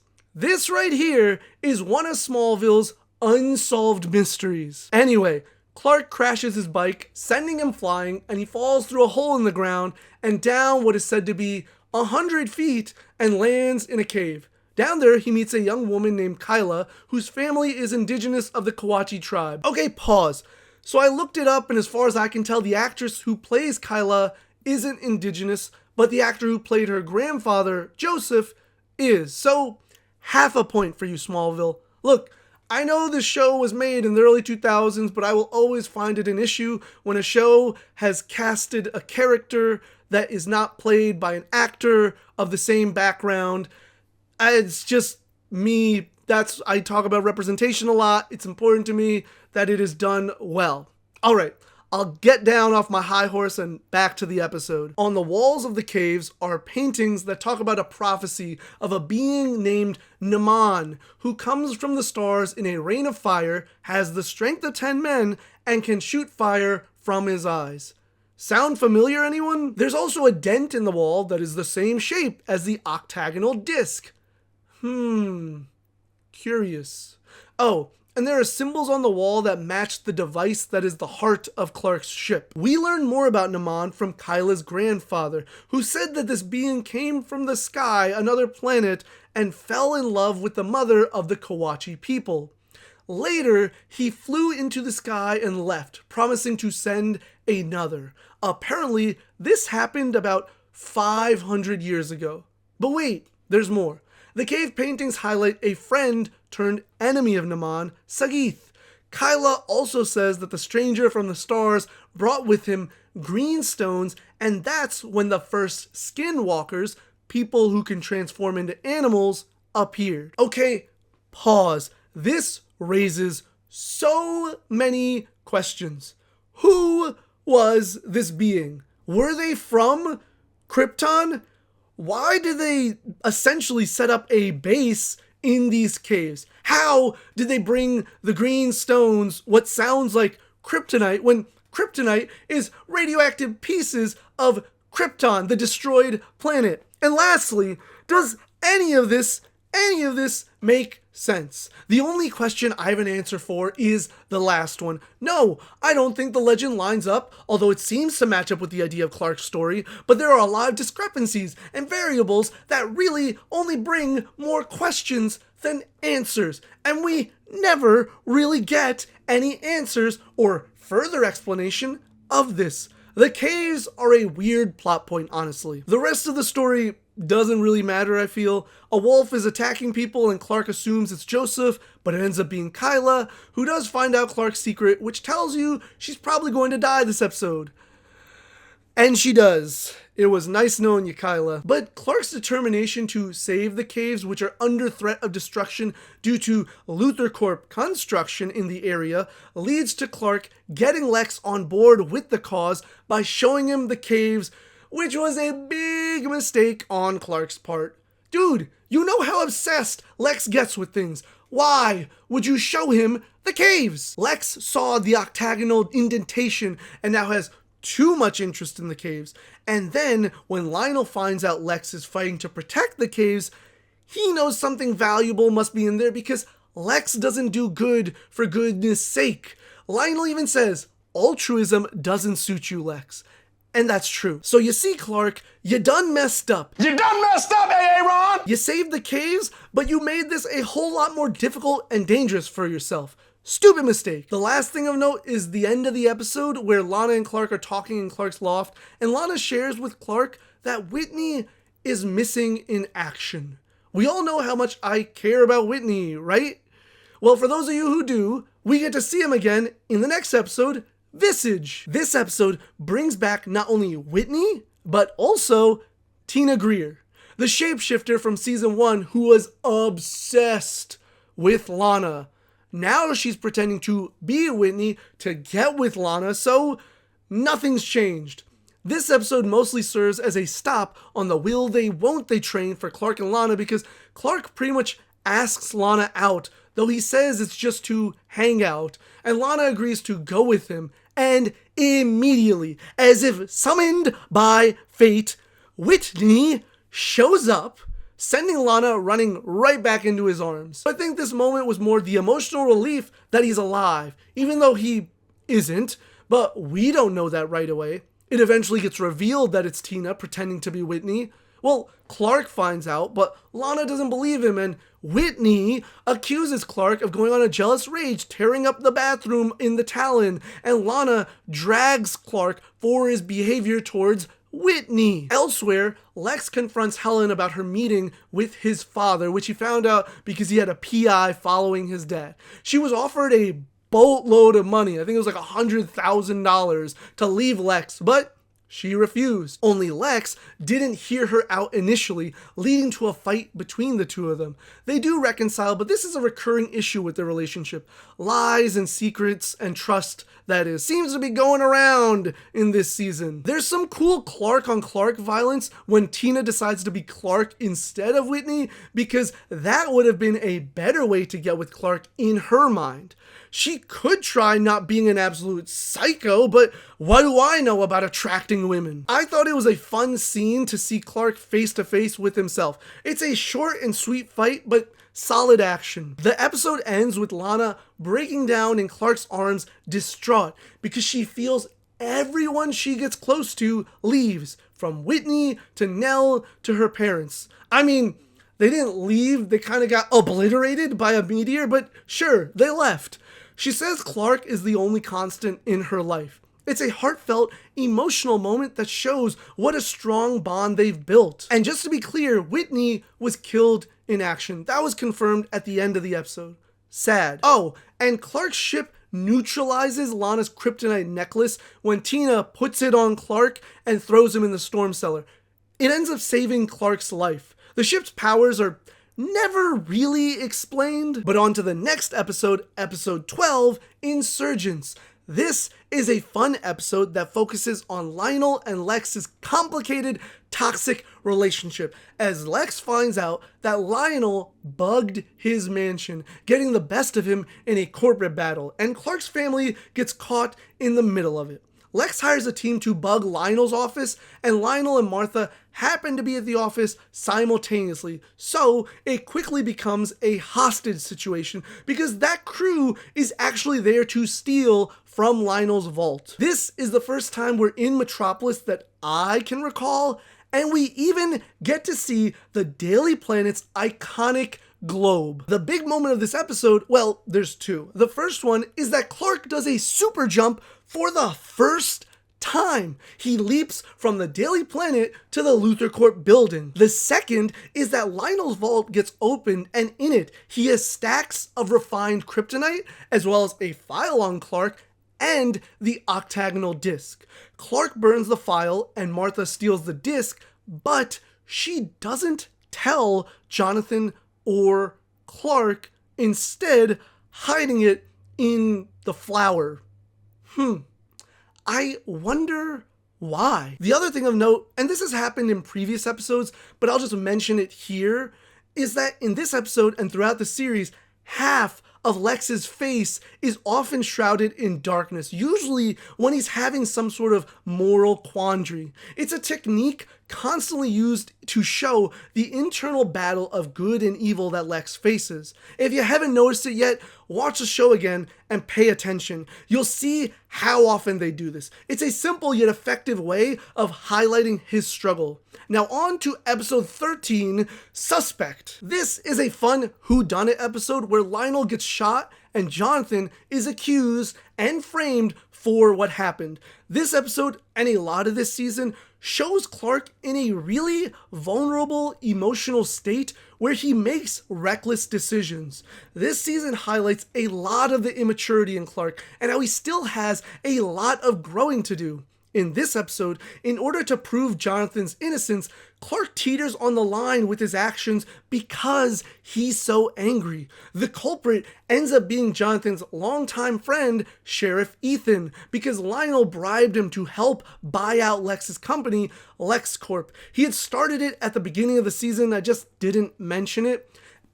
Speaker 1: right here is one of Smallville's unsolved mysteries. Anyway, Clark crashes his bike, sending him flying, and he falls through a hole in the ground and down what is said to be 100 feet and lands in a cave. Down there, he meets a young woman named Kyla, whose family is indigenous of the Kawachi tribe. Okay, pause. So I looked it up, and as far as I can tell, the actress who plays Kyla isn't indigenous, but the actor who played her grandfather, Joseph, is. So, half a point for you, Smallville. Look, I know this show was made in the early 2000s, but I will always find it an issue when a show has casted a character that is not played by an actor of the same background. It's just me. I talk about representation a lot. It's important to me that it is done well. All right, I'll get down off my high horse and back to the episode. On the walls of the caves are paintings that talk about a prophecy of a being named Naman, who comes from the stars in a rain of fire, has the strength of 10 men, and can shoot fire from his eyes. Sound familiar, anyone? There's also a dent in the wall that is the same shape as the octagonal disc. Curious. Oh, and there are symbols on the wall that match the device that is the heart of Clark's ship. We learn more about Naman from Kyla's grandfather, who said that this being came from the sky, another planet, and fell in love with the mother of the Kawachi people. Later, he flew into the sky and left, promising to send another. Apparently, this happened about 500 years ago. But wait, there's more. The cave paintings highlight a friend turned enemy of Naman, Sagith. Kyla also says that the stranger from the stars brought with him green stones, and that's when the first Skinwalkers, people who can transform into animals, appeared. Okay, pause. This raises so many questions. Who was this being? Were they from Krypton? Why did they essentially set up a base in these caves? How did they bring the green stones, what sounds like kryptonite, when kryptonite is radioactive pieces of Krypton, the destroyed planet? And lastly, does any of this make sense? The only question I have an answer for is the last one. No, I don't think the legend lines up, although it seems to match up with the idea of Clark's story, but there are a lot of discrepancies and variables that really only bring more questions than answers, and we never really get any answers or further explanation of this. The caves are a weird plot point, honestly. The rest of the story doesn't really matter, I feel. A wolf is attacking people and Clark assumes it's Joseph, but it ends up being Kyla, who does find out Clark's secret, which tells you she's probably going to die this episode. And she does. It was nice knowing you, Kyla. But Clark's determination to save the caves, which are under threat of destruction due to Luthor Corp construction in the area, leads to Clark getting Lex on board with the cause by showing him the caves, which was a big mistake on Clark's part. Dude, you know how obsessed Lex gets with things. Why would you show him the caves? Lex saw the octagonal indentation and now has too much interest in the caves. And then when Lionel finds out Lex is fighting to protect the caves, he knows something valuable must be in there because Lex doesn't do good for goodness sake. Lionel even says, altruism doesn't suit you, Lex. And that's true. So you see, Clark, you done messed up.
Speaker 2: You done messed up, Aaron!
Speaker 1: You saved the caves, but you made this a whole lot more difficult and dangerous for yourself. Stupid mistake. The last thing of note is the end of the episode where Lana and Clark are talking in Clark's loft, and Lana shares with Clark that Whitney is missing in action. We all know how much I care about Whitney, right? Well, for those of you who do, we get to see him again in the next episode, Visage. This episode brings back not only Whitney, but also Tina Greer, the shapeshifter from season 1 who was obsessed with Lana. Now she's pretending to be Whitney to get with Lana, so nothing's changed. This episode mostly serves as a stop on the will they won't they train for Clark and Lana because Clark pretty much asks Lana out, though he says it's just to hang out, and Lana agrees to go with him, and immediately, as if summoned by fate, Whitney shows up, sending Lana running right back into his arms. I think this moment was more the emotional relief that he's alive, even though he isn't, but we don't know that right away. It eventually gets revealed that it's Tina pretending to be Whitney. Well, Clark finds out, but Lana doesn't believe him, and Whitney accuses Clark of going on a jealous rage, tearing up the bathroom in the Talon, and Lana drags Clark for his behavior towards Whitney. Elsewhere, Lex confronts Helen about her meeting with his father, which he found out because he had a PI following his dad. She was offered a boatload of money, I think it was like $100,000 to leave Lex, but she refused. Only Lex didn't hear her out initially, leading to a fight between the two of them. They do reconcile, but this is a recurring issue with their relationship. Lies and secrets and trust, that is, seems to be going around in this season. There's some cool Clark on Clark violence when Tina decides to be Clark instead of Whitney, because that would have been a better way to get with Clark in her mind. She could try not being an absolute psycho, but what do I know about attracting women? I thought it was a fun scene to see Clark face to face with himself. It's a short and sweet fight, but solid action. The episode ends with Lana breaking down in Clark's arms, distraught, because she feels everyone she gets close to leaves, from Whitney to Nell to her parents. I mean, they didn't leave, they kind of got obliterated by a meteor, but sure, they left. She says Clark is the only constant in her life. It's a heartfelt, emotional moment that shows what a strong bond they've built. And just to be clear, Whitney was killed in action. That was confirmed at the end of the episode. Sad. Oh, and Clark's ship neutralizes Lana's kryptonite necklace when Tina puts it on Clark and throws him in the storm cellar. It ends up saving Clark's life. The ship's powers are never really explained, but on to the next episode, episode 12, Insurgence. This is a fun episode that focuses on Lionel and Lex's complicated, toxic relationship, as Lex finds out that Lionel bugged his mansion, getting the best of him in a corporate battle, and Clark's family gets caught in the middle of it. Lex hires a team to bug Lionel's office, and Lionel and Martha happen to be at the office simultaneously, so it quickly becomes a hostage situation because that crew is actually there to steal from Lionel's vault. This is the first time we're in Metropolis that I can recall, and we even get to see the Daily Planet's iconic globe. The big moment of this episode, well, there's two. The first one is that Clark does a super jump for the first time. He leaps from the Daily Planet to the Luthor Corp building. The second is that Lionel's vault gets opened, and in it, he has stacks of refined kryptonite, as well as a file on Clark and the octagonal disc. Clark burns the file and Martha steals the disc, but she doesn't tell Jonathan or Clark, instead hiding it in the flower. I wonder why. The other thing of note, and this has happened in previous episodes, but I'll just mention it here, is that in this episode and throughout the series, half of Lex's face is often shrouded in darkness, usually when he's having some sort of moral quandary. It's a technique constantly used to show the internal battle of good and evil that Lex faces. If you haven't noticed it yet, watch the show again and pay attention. You'll see how often they do this. It's a simple yet effective way of highlighting his struggle. Now on to episode 13, Suspect. This is a fun whodunit episode where Lionel gets shot and Jonathan is accused and framed for what happened. This episode and a lot of this season shows Clark in a really vulnerable emotional state where he makes reckless decisions. This season highlights a lot of the immaturity in Clark and how he still has a lot of growing to do. In this episode, in order to prove Jonathan's innocence, Clark teeters on the line with his actions because he's so angry. The culprit ends up being Jonathan's longtime friend, Sheriff Ethan, because Lionel bribed him to help buy out Lex's company, LexCorp. He had started it at the beginning of the season, I just didn't mention it.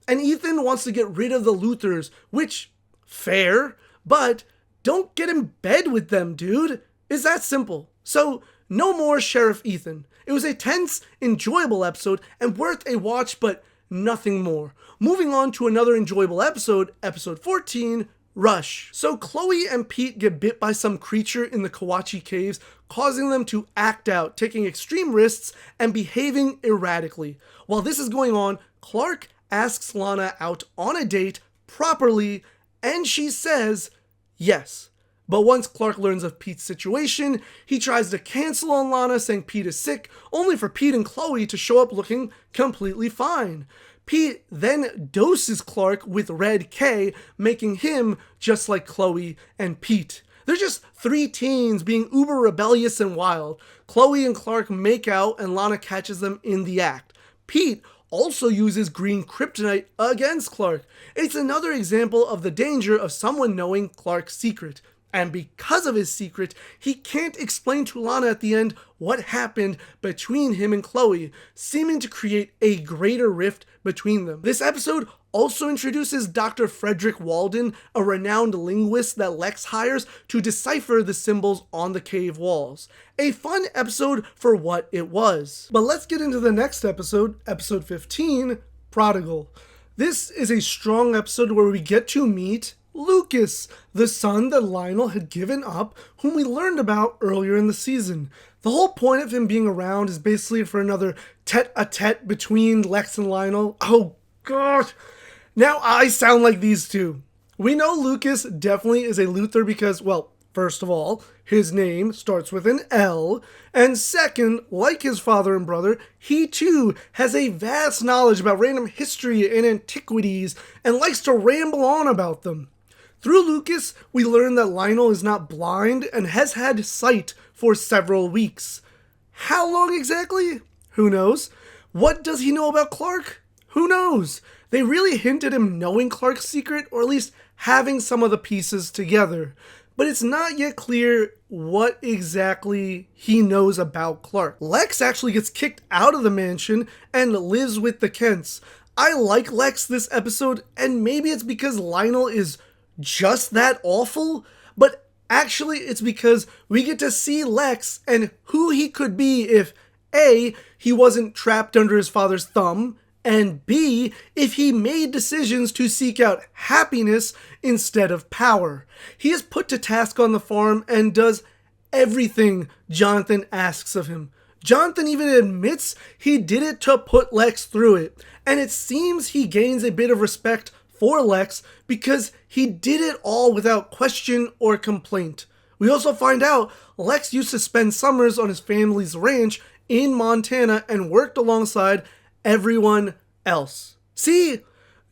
Speaker 1: And Ethan wants to get rid of the Luthors, which, fair, but don't get in bed with them, dude. It's that simple. So, no more Sheriff Ethan. It was a tense, enjoyable episode and worth a watch, but nothing more. Moving on to another enjoyable episode, episode 14, Rush. So Chloe and Pete get bit by some creature in the Kawachi Caves, causing them to act out, taking extreme risks and behaving erratically. While this is going on, Clark asks Lana out on a date properly, and she says yes. But once Clark learns of Pete's situation, he tries to cancel on Lana, saying Pete is sick, only for Pete and Chloe to show up looking completely fine. Pete then doses Clark with Red K, making him just like Chloe and Pete. They're just three teens being uber rebellious and wild. Chloe and Clark make out and Lana catches them in the act. Pete also uses green kryptonite against Clark. It's another example of the danger of someone knowing Clark's secret. And because of his secret, he can't explain to Lana at the end what happened between him and Chloe, seeming to create a greater rift between them. This episode also introduces Dr. Frederick Walden, a renowned linguist that Lex hires to decipher the symbols on the cave walls. A fun episode for what it was. But let's get into the next episode, episode 15, Prodigal. This is a strong episode where we get to meet Lucas, the son that Lionel had given up, whom we learned about earlier in the season. The whole point of him being around is basically for another tete-a-tete between Lex and Lionel. Oh gosh, now I sound like these two. We know Lucas definitely is a Luthor because, well, first of all, his name starts with an L, and second, like his father and brother, he too has a vast knowledge about random history and antiquities and likes to ramble on about them. Through Lucas, we learn that Lionel is not blind and has had sight for several weeks. How long exactly? Who knows? What does he know about Clark? Who knows? They really hint at him knowing Clark's secret, or at least having some of the pieces together. But it's not yet clear what exactly he knows about Clark. Lex actually gets kicked out of the mansion and lives with the Kents. I like Lex this episode, and maybe it's because Lionel is just that awful, but actually it's because we get to see Lex and who he could be if A, he wasn't trapped under his father's thumb, and B, if he made decisions to seek out happiness instead of power. He is put to task on the farm and does everything Jonathan asks of him. Jonathan even admits he did it to put Lex through it, and it seems he gains a bit of respect for Lex because he did it all without question or complaint. We also find out Lex used to spend summers on his family's ranch in Montana and worked alongside everyone else. See?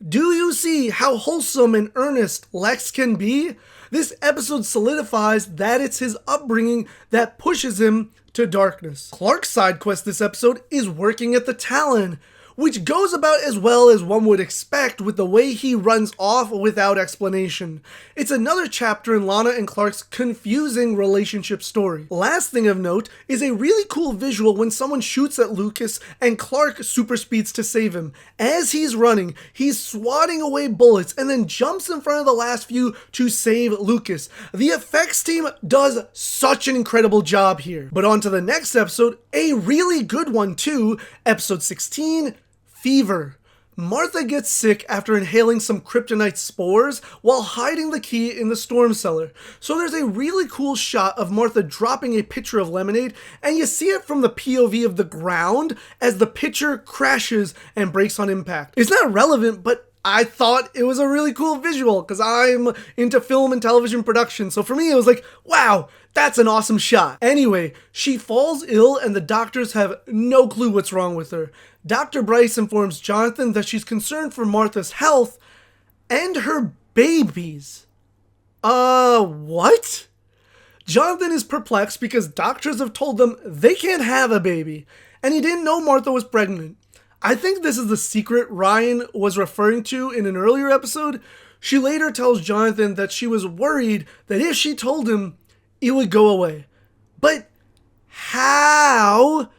Speaker 1: Do you see how wholesome and earnest Lex can be? This episode solidifies that it's his upbringing that pushes him to darkness. Clark's side quest this episode is working at the Talon, which goes about as well as one would expect with the way he runs off without explanation. It's another chapter in Lana and Clark's confusing relationship story. Last thing of note is a really cool visual when someone shoots at Lucas and Clark super speeds to save him. As he's running, he's swatting away bullets and then jumps in front of the last few to save Lucas. The effects team does such an incredible job here. But on to the next episode, a really good one too, episode 16, Fever. Martha gets sick after inhaling some kryptonite spores while hiding the key in the storm cellar. So there's a really cool shot of Martha dropping a pitcher of lemonade, and you see it from the POV of the ground as the pitcher crashes and breaks on impact. It's not relevant, but I thought it was a really cool visual because I'm into film and television production. So for me, it was like, wow, that's an awesome shot. Anyway, she falls ill and the doctors have no clue what's wrong with her. Dr. Bryce informs Jonathan that she's concerned for Martha's health and her babies. What? Jonathan is perplexed because doctors have told them they can't have a baby, and he didn't know Martha was pregnant. I think this is the secret Ryan was referring to in an earlier episode. She later tells Jonathan that she was worried that if she told him, it would go away. But how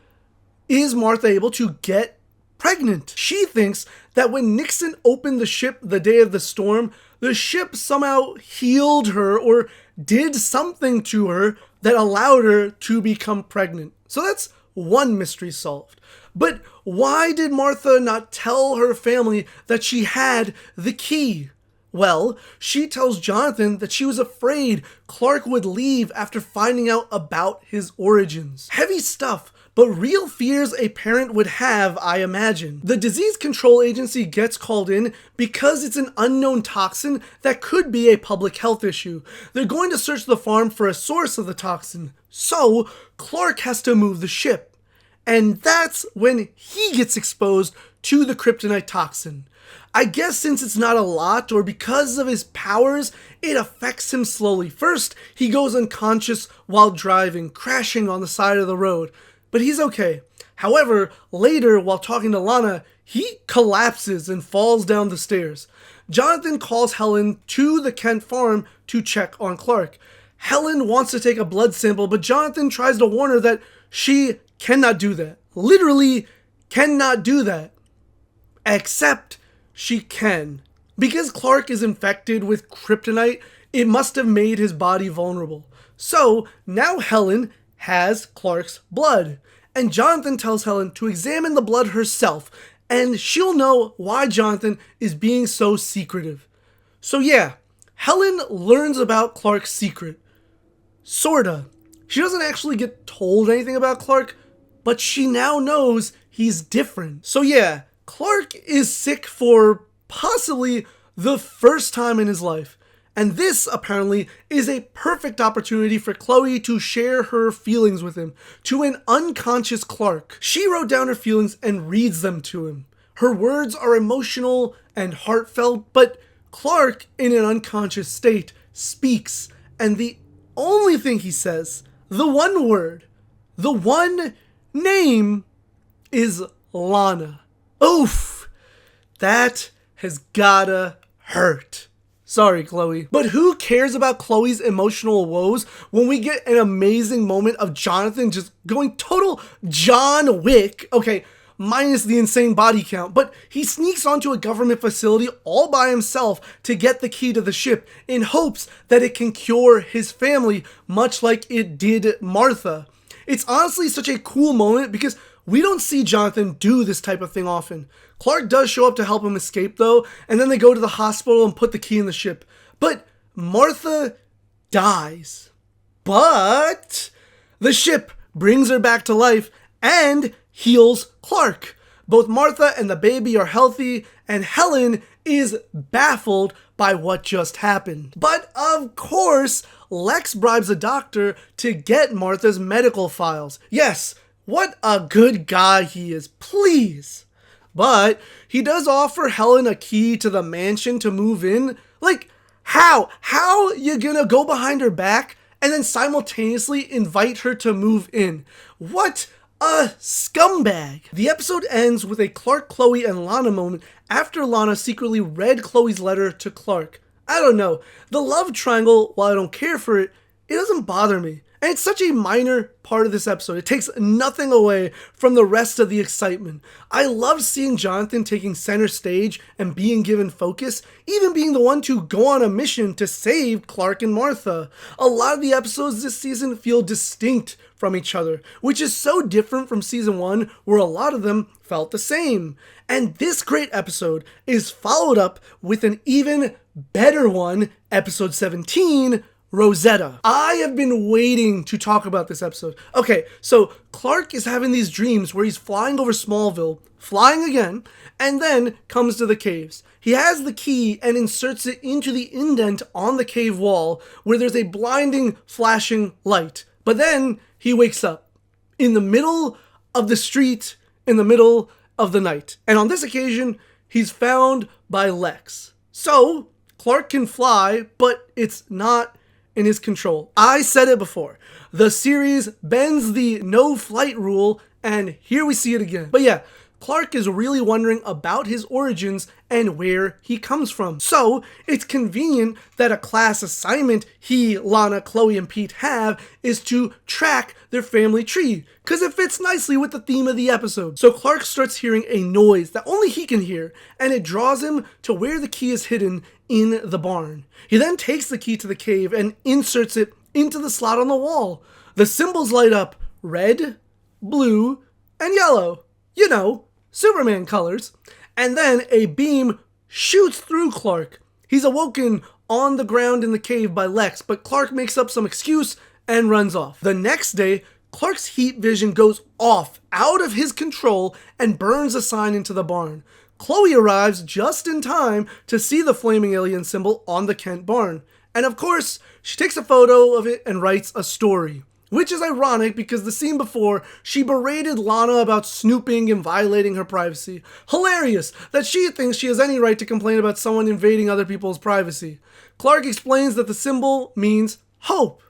Speaker 1: is Martha able to get pregnant? She thinks that when Nixon opened the ship the day of the storm, the ship somehow healed her or did something to her that allowed her to become pregnant. So that's one mystery solved. But why did Martha not tell her family that she had the key? Well, she tells Jonathan that she was afraid Clark would leave after finding out about his origins. Heavy stuff, but real fears a parent would have, I imagine. The Disease Control Agency gets called in because it's an unknown toxin that could be a public health issue. They're going to search the farm for a source of the toxin, so Clark has to move the ship. And that's when he gets exposed to the kryptonite toxin. I guess since it's not a lot, or because of his powers, it affects him slowly. First, he goes unconscious while driving, crashing on the side of the road. But he's okay. However, later, while talking to Lana, he collapses and falls down the stairs. Jonathan calls Helen to the Kent farm to check on Clark. Helen wants to take a blood sample, but Jonathan tries to warn her that she cannot do that. Literally cannot do that. Except she can. Because Clark is infected with kryptonite, it must have made his body vulnerable. So now Helen has Clark's blood. And Jonathan tells Helen to examine the blood herself, and she'll know why Jonathan is being so secretive. So yeah, Helen learns about Clark's secret. Sorta. She doesn't actually get told anything about Clark, but she now knows he's different. So yeah, Clark is sick for possibly the first time in his life. And this, apparently, is a perfect opportunity for Chloe to share her feelings with him, to an unconscious Clark. She wrote down her feelings and reads them to him. Her words are emotional and heartfelt, but Clark, in an unconscious state, speaks, and the only thing he says, the one word, the one name, is Lana. Oof! That has gotta hurt. Sorry, Chloe. But who cares about Chloe's emotional woes when we get an amazing moment of Jonathan just going total John Wick? Okay, minus the insane body count, but he sneaks onto a government facility all by himself to get the key to the ship in hopes that it can cure his family, much like it did Martha. It's honestly such a cool moment because we don't see Jonathan do this type of thing often. Clark does show up to help him escape though, and then they go to the hospital and put the key in the ship. But Martha dies. But the ship brings her back to life and heals Clark. Both Martha and the baby are healthy, and Helen is baffled by what just happened. But of course, Lex bribes a doctor to get Martha's medical files. Yes, what a good guy he is, please. But he does offer Helen a key to the mansion to move in. Like, how? How you gonna go behind her back and then simultaneously invite her to move in? What a scumbag. The episode ends with a Clark, Chloe, and Lana moment after Lana secretly read Chloe's letter to Clark. I don't know. The love triangle, while I don't care for it, it doesn't bother me. And it's such a minor part of this episode. It takes nothing away from the rest of the excitement. I love seeing Jonathan taking center stage and being given focus, even being the one to go on a mission to save Clark and Martha. A lot of the episodes this season feel distinct from each other, which is so different from season 1, where a lot of them felt the same. And this great episode is followed up with an even better one, episode 17, Rosetta. I have been waiting to talk about this episode. Okay, so Clark is having these dreams where he's flying over Smallville, flying again, and then comes to the caves. He has the key and inserts it into the indent on the cave wall where there's a blinding, flashing light. But then he wakes up in the middle of the street, in the middle of the night. And on this occasion, he's found by Lex. So Clark can fly, but it's not in his control. I said it before. The series bends the no flight rule, and here we see it again. But yeah, Clark is really wondering about his origins and where he comes from. So it's convenient that a class assignment he, Lana, Chloe, and Pete have is to track their family tree, because it fits nicely with the theme of the episode. So Clark starts hearing a noise that only he can hear, and it draws him to where the key is hidden in the barn. He then takes the key to the cave and inserts it into the slot on the wall. The symbols light up red, blue, and yellow. You know, Superman colors. And then a beam shoots through Clark. He's awoken on the ground in the cave by Lex, but Clark makes up some excuse and runs off. The next day, Clark's heat vision goes off, out of his control, and burns a sign into the barn. Chloe arrives just in time to see the flaming alien symbol on the Kent barn. And of course, she takes a photo of it and writes a story. Which is ironic because the scene before, she berated Lana about snooping and violating her privacy. Hilarious that she thinks she has any right to complain about someone invading other people's privacy. Clark explains that the symbol means hope.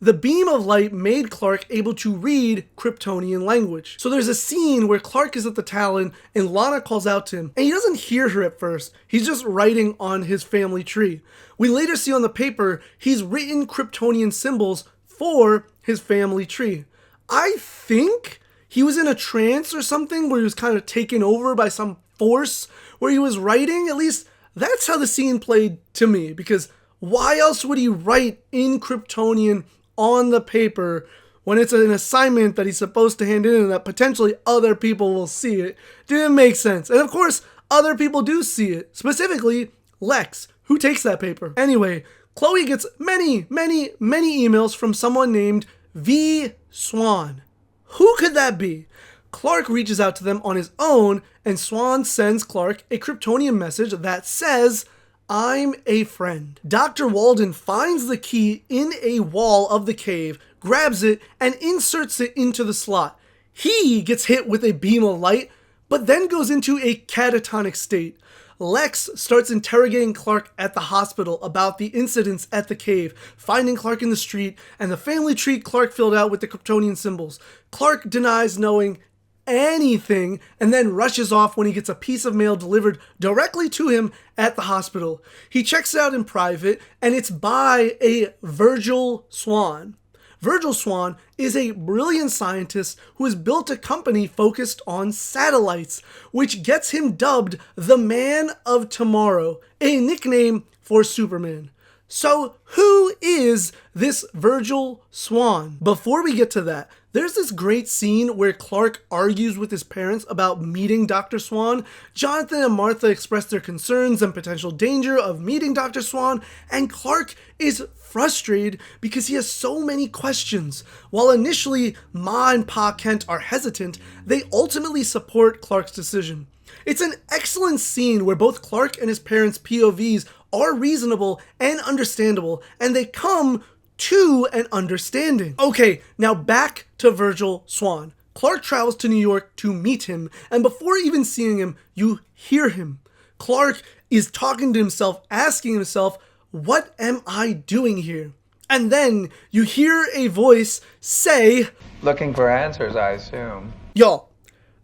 Speaker 1: The beam of light made Clark able to read Kryptonian language. So there's a scene where Clark is at the Talon and Lana calls out to him, and he doesn't hear her at first. He's just writing on his family tree. We later see on the paper he's written Kryptonian symbols for his family tree. I think he was in a trance or something where he was kind of taken over by some force where he was writing. At least that's how the scene played to me, because why else would he write in Kryptonian on the paper when it's an assignment that he's supposed to hand in and that potentially other people will see it? Didn't make sense. And of course, other people do see it. Specifically, Lex, who takes that paper. Anyway, Chloe gets many emails from someone named V. Swan. Who could that be? Clark reaches out to them on his own, and Swan sends Clark a Kryptonian message that says, "I'm a friend." Dr. Walden finds the key in a wall of the cave, grabs it, and inserts it into the slot. He gets hit with a beam of light, but then goes into a catatonic state. Lex starts interrogating Clark at the hospital about the incidents at the cave, finding Clark in the street, and the family tree Clark filled out with the Kryptonian symbols. Clark denies knowing anything and then rushes off when he gets a piece of mail delivered directly to him at the hospital. He checks it out in private, and it's by a Virgil Swan. Virgil Swan is a brilliant scientist who has built a company focused on satellites, which gets him dubbed the Man of Tomorrow, a nickname for Superman. So who is this Virgil Swan? Before we get to that, there's this great scene where Clark argues with his parents about meeting Dr. Swan. Jonathan and Martha express their concerns and potential danger of meeting Dr. Swan, and Clark is frustrated because he has so many questions. While initially Ma and Pa Kent are hesitant, they ultimately support Clark's decision. It's an excellent scene where both Clark and his parents' POVs are reasonable and understandable, and they come to an understanding. Okay, now back to Virgil Swan. Clark travels to New York to meet him, and before even seeing him, you hear him. Clark is talking to himself, asking himself, what am I doing here? And then you hear a voice say,
Speaker 3: looking for answers, I assume.
Speaker 1: Y'all,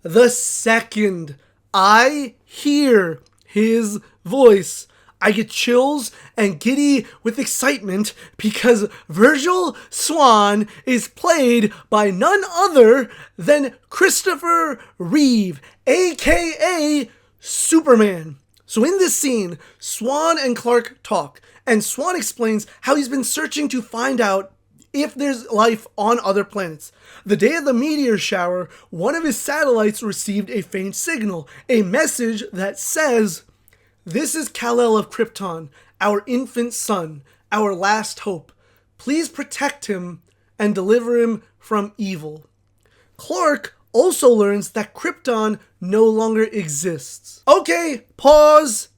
Speaker 1: the second I hear his voice, I get chills and giddy with excitement because Virgil Swan is played by none other than Christopher Reeve, aka Superman. So in this scene, Swan and Clark talk, and Swan explains how he's been searching to find out if there's life on other planets. The day of the meteor shower, one of his satellites received a faint signal, a message that says, "This is Kal-El of Krypton, our infant son, our last hope. Please protect him and deliver him from evil." Clark also learns that Krypton no longer exists. Okay, pause.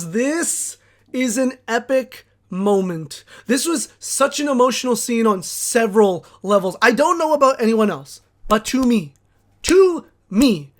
Speaker 1: This is an epic moment. This was such an emotional scene on several levels. I don't know about anyone else, but to me,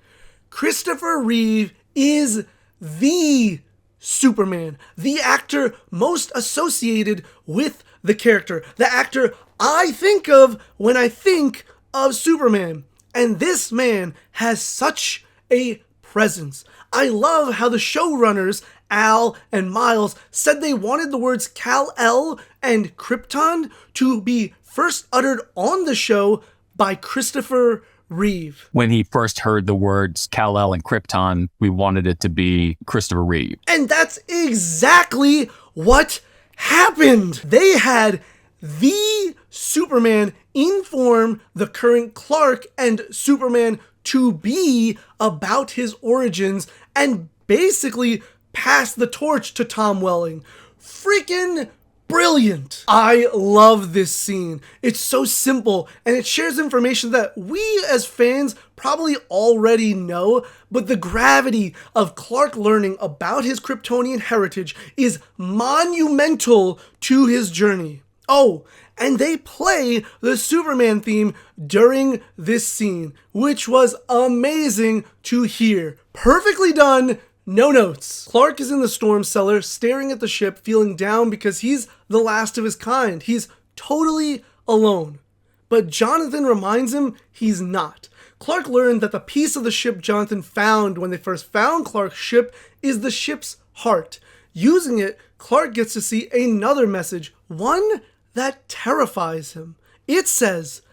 Speaker 1: Christopher Reeve is the Superman, the actor most associated with the character, the actor I think of when I think of Superman. And this man has such a presence. I love how the showrunners, Al and Miles, said they wanted the words Kal-El and Krypton to be first uttered on the show by Christopher Reeve.
Speaker 4: When he first heard the words Kal-El and Krypton, we wanted it to be Christopher Reeve.
Speaker 1: And that's exactly what happened. They had the Superman inform the current Clark and Superman to be about his origins and basically pass the torch to Tom Welling. Freaking brilliant. I love this scene. It's so simple and it shares information that we as fans probably already know, but the gravity of Clark learning about his Kryptonian heritage is monumental to his journey. Oh, and they play the Superman theme during this scene, which was amazing to hear. Perfectly done. No notes. Clark is in the storm cellar, staring at the ship, feeling down because he's the last of his kind. He's totally alone. But Jonathan reminds him he's not. Clark learned that the piece of the ship Jonathan found when they first found Clark's ship is the ship's heart. Using it, Clark gets to see another message, one that terrifies him. It says,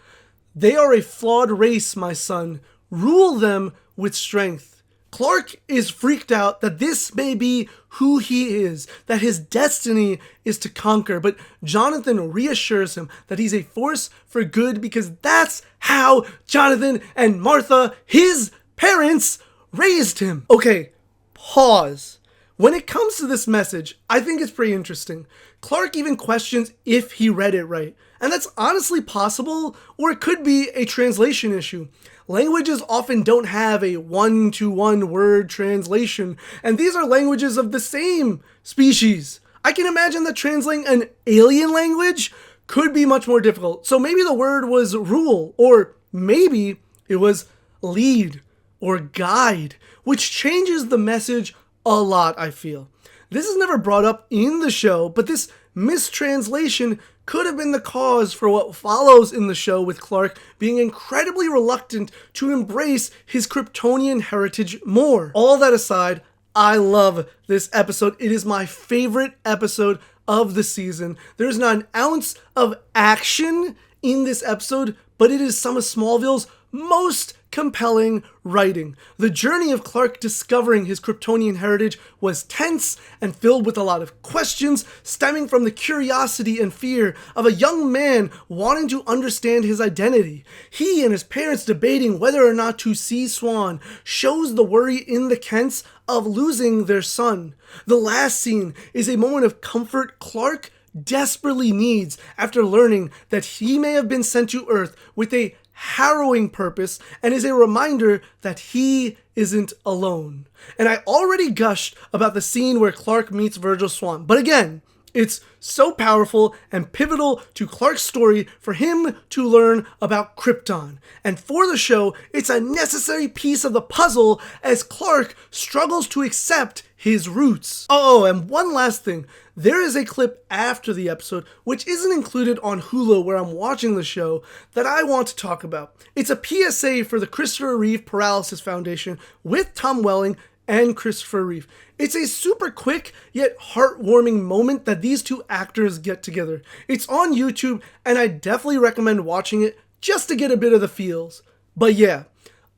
Speaker 1: "They are a flawed race, my son. Rule them with strength." Clark is freaked out that this may be who he is, that his destiny is to conquer, but Jonathan reassures him that he's a force for good because that's how Jonathan and Martha, his parents, raised him. Okay, pause. When it comes to this message, I think it's pretty interesting. Clark even questions if he read it right, and that's honestly possible, or it could be a translation issue. Languages often don't have a one-to-one word translation, and these are languages of the same species. I can imagine that translating an alien language could be much more difficult. So maybe the word was rule, or maybe it was lead or guide. which changes the message a lot, I feel. This is never brought up in the show, but this mistranslation could have been the cause for what follows in the show, with Clark being incredibly reluctant to embrace his Kryptonian heritage more. All that aside, I love this episode. It is my favorite episode of the season. There's not an ounce of action in this episode, but it is some of Smallville's most compelling writing. The journey of Clark discovering his Kryptonian heritage was tense and filled with a lot of questions stemming from the curiosity and fear of a young man wanting to understand his identity. He and his parents debating whether or not to see Swan shows the worry in the Kents of losing their son. The last scene is a moment of comfort Clark desperately needs after learning that he may have been sent to Earth with a harrowing purpose, and is a reminder that he isn't alone. And I already gushed about the scene where Clark meets Virgil Swan, but again, it's so powerful and pivotal to Clark's story for him to learn about Krypton. And for the show, it's a necessary piece of the puzzle as Clark struggles to accept his roots. Oh, and one last thing. There is a clip after the episode, which isn't included on Hulu where I'm watching the show, that I want to talk about. It's a PSA for the Christopher Reeve Paralysis Foundation with Tom Welling and Christopher Reeve. It's a super quick yet heartwarming moment that these two actors get together. It's on YouTube, and I definitely recommend watching it just to get a bit of the feels. But yeah,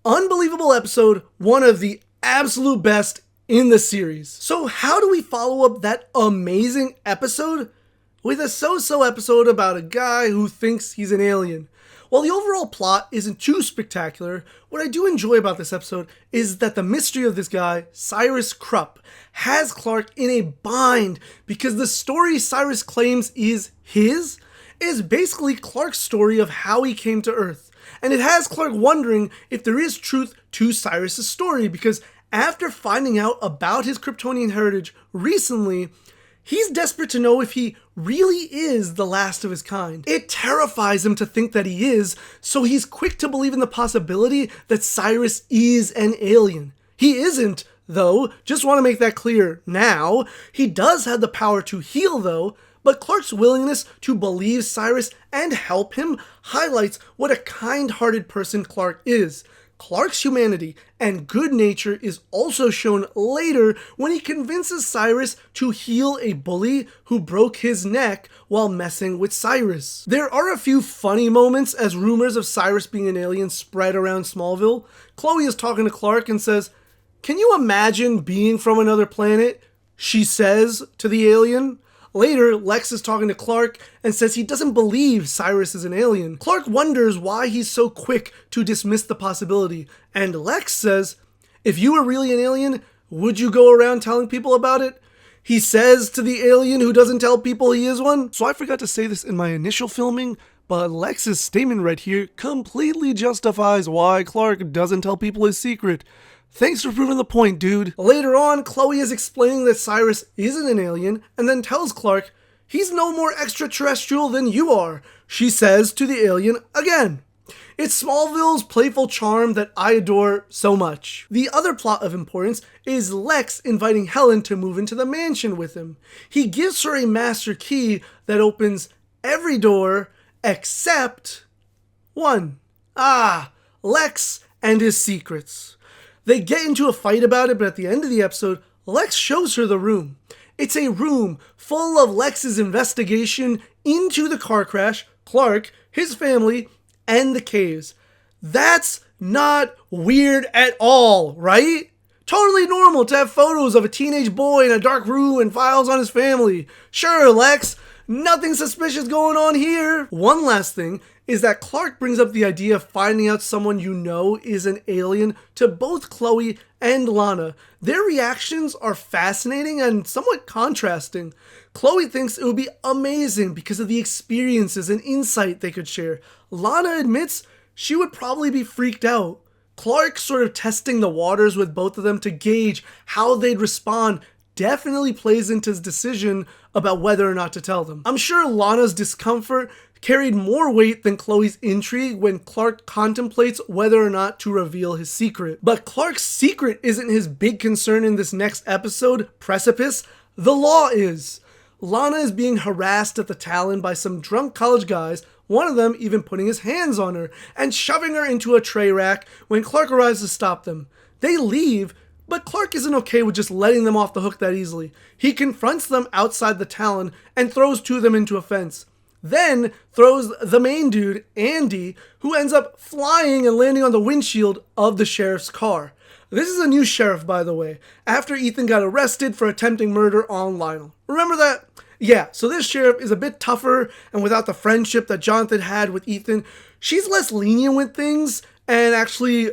Speaker 1: unbelievable episode, one of the absolute best in the series. So how do we follow up that amazing episode with a so-so episode about a guy who thinks he's an alien? While the overall plot isn't too spectacular, what I do enjoy about this episode is that the mystery of this guy, Cyrus Krupp, has Clark in a bind because the story Cyrus claims is his is basically Clark's story of how he came to Earth. And it has Clark wondering if there is truth to Cyrus's story, because after finding out about his Kryptonian heritage recently, he's desperate to know if he really is the last of his kind. It terrifies him to think that he is, so he's quick to believe in the possibility that Cyrus is an alien. He isn't, though, just want to make that clear now. He does have the power to heal, though, but Clark's willingness to believe Cyrus and help him highlights what a kind-hearted person Clark is. Clark's humanity and good nature is also shown later when he convinces Cyrus to heal a bully who broke his neck while messing with Cyrus. There are a few funny moments as rumors of Cyrus being an alien spread around Smallville. Chloe is talking to Clark and says, "Can you imagine being from another planet?" she says to the alien. Later, Lex is talking to Clark and says he doesn't believe Cyrus is an alien. Clark wonders why he's so quick to dismiss the possibility, and Lex says, "If you were really an alien, would you go around telling people about it?" He says to the alien who doesn't tell people he is one. So I forgot to say this in my initial filming, but Lex's statement right here completely justifies why Clark doesn't tell people his secret. Thanks for proving the point, dude. Later on, Chloe is explaining that Cyrus isn't an alien, and then tells Clark, "He's no more extraterrestrial than you are," she says to the alien again. It's Smallville's playful charm that I adore so much. The other plot of importance is Lex inviting Helen to move into the mansion with him. He gives her a master key that opens every door except one. Lex and his secrets. They get into a fight about it, but at the end of the episode, Lex shows her the room. It's a room full of Lex's investigation into the car crash, Clark, his family, and the caves. That's not weird at all, right? Totally normal to have photos of a teenage boy in a dark room and files on his family. Sure, Lex, nothing suspicious going on here. One last thing is that Clark brings up the idea of finding out someone you know is an alien to both Chloe and Lana. Their reactions are fascinating and somewhat contrasting. Chloe thinks it would be amazing because of the experiences and insight they could share. Lana admits she would probably be freaked out. Clark sort of testing the waters with both of them to gauge how they'd respond definitely plays into his decision about whether or not to tell them. I'm sure Lana's discomfort carried more weight than Chloe's intrigue when Clark contemplates whether or not to reveal his secret. But Clark's secret isn't his big concern in this next episode, Precipice. The law is. Lana is being harassed at the Talon by some drunk college guys, one of them even putting his hands on her and shoving her into a tray rack when Clark arrives to stop them. They leave, but Clark isn't okay with just letting them off the hook that easily. He confronts them outside the Talon and throws two of them into a fence. Then throws the main dude, Andy, who ends up flying and landing on the windshield of the sheriff's car. This is a new sheriff, by the way, after Ethan got arrested for attempting murder on Lionel. Remember that? Yeah, so this sheriff is a bit tougher, and without the friendship that Jonathan had with Ethan, she's less lenient with things and actually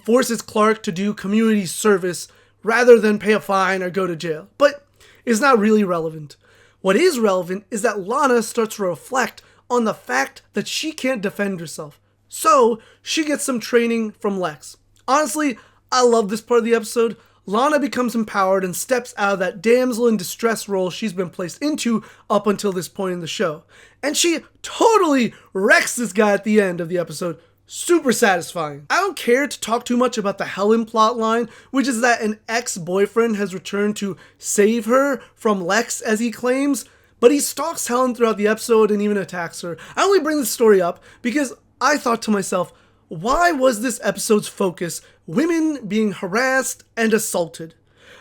Speaker 1: forces Clark to do community service rather than pay a fine or go to jail. But it's not really relevant. What is relevant is that Lana starts to reflect on the fact that she can't defend herself. So she gets some training from Lex. Honestly, I love this part of the episode. Lana becomes empowered and steps out of that damsel in distress role she's been placed into up until this point in the show. And she totally wrecks this guy at the end of the episode. Super satisfying. I don't care to talk too much about the Helen plotline, which is that an ex-boyfriend has returned to save her from Lex, as he claims, but he stalks Helen throughout the episode and even attacks her. I only bring this story up because I thought to myself, why was this episode's focus women being harassed and assaulted?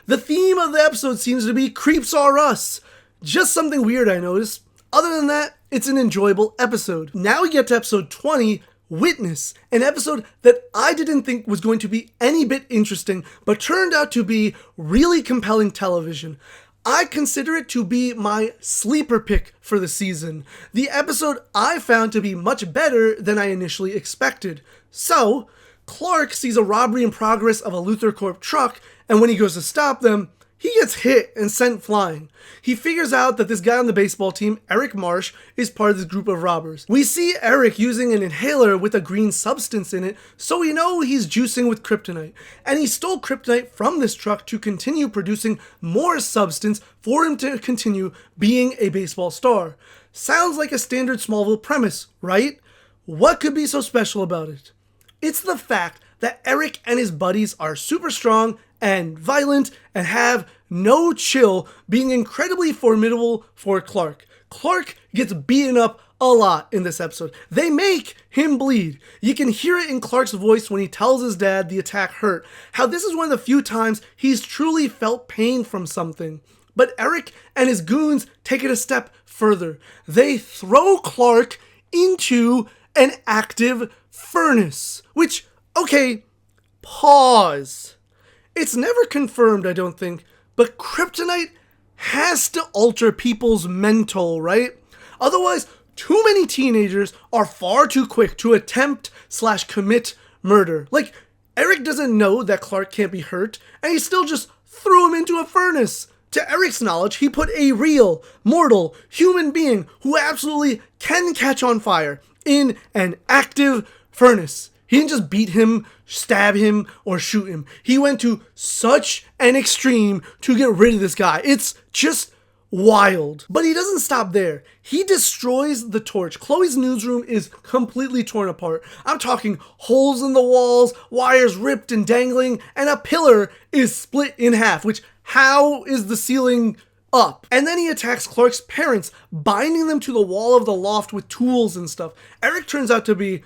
Speaker 1: The theme of the episode seems to be creeps are us. Just something weird I noticed. Other than that, it's an enjoyable episode. Now we get to episode 20, Witness, an episode that I didn't think was going to be any bit interesting, but turned out to be really compelling television. I consider it to be my sleeper pick for the season. The episode I found to be much better than I initially expected. So, Clark sees a robbery in progress of a Luthor Corp truck, and when he goes to stop them, he gets hit and sent flying. He figures out that this guy on the baseball team, Eric Marsh, is part of this group of robbers. We see Eric using an inhaler with a green substance in it, so we know he's juicing with kryptonite. And he stole kryptonite from this truck to continue producing more substance for him to continue being a baseball star. Sounds like a standard Smallville premise, right? What could be so special about it? It's the fact that Eric and his buddies are super strong and violent and have no chill, being incredibly formidable for Clark. Clark gets beaten up a lot in this episode. They make him bleed. You can hear it in Clark's voice when he tells his dad the attack hurt, how this is one of the few times he's truly felt pain from something. But Eric and his goons take it a step further. They throw Clark into an active furnace, which, okay, pause. It's never confirmed, I don't think, but kryptonite has to alter people's mental, right? Otherwise, too many teenagers are far too quick to attempt/commit murder. Like, Eric doesn't know that Clark can't be hurt, and he still just threw him into a furnace. To Eric's knowledge, he put a real, mortal, human being who absolutely can catch on fire in an active furnace. He didn't just beat him, stab him, or shoot him. He went to such an extreme to get rid of this guy. It's just wild. But he doesn't stop there. He destroys the torch. Chloe's newsroom is completely torn apart. I'm talking holes in the walls, wires ripped and dangling, and a pillar is split in half, which, how is the ceiling up? And then he attacks Clark's parents, binding them to the wall of the loft with tools and stuff. Eric turns out to be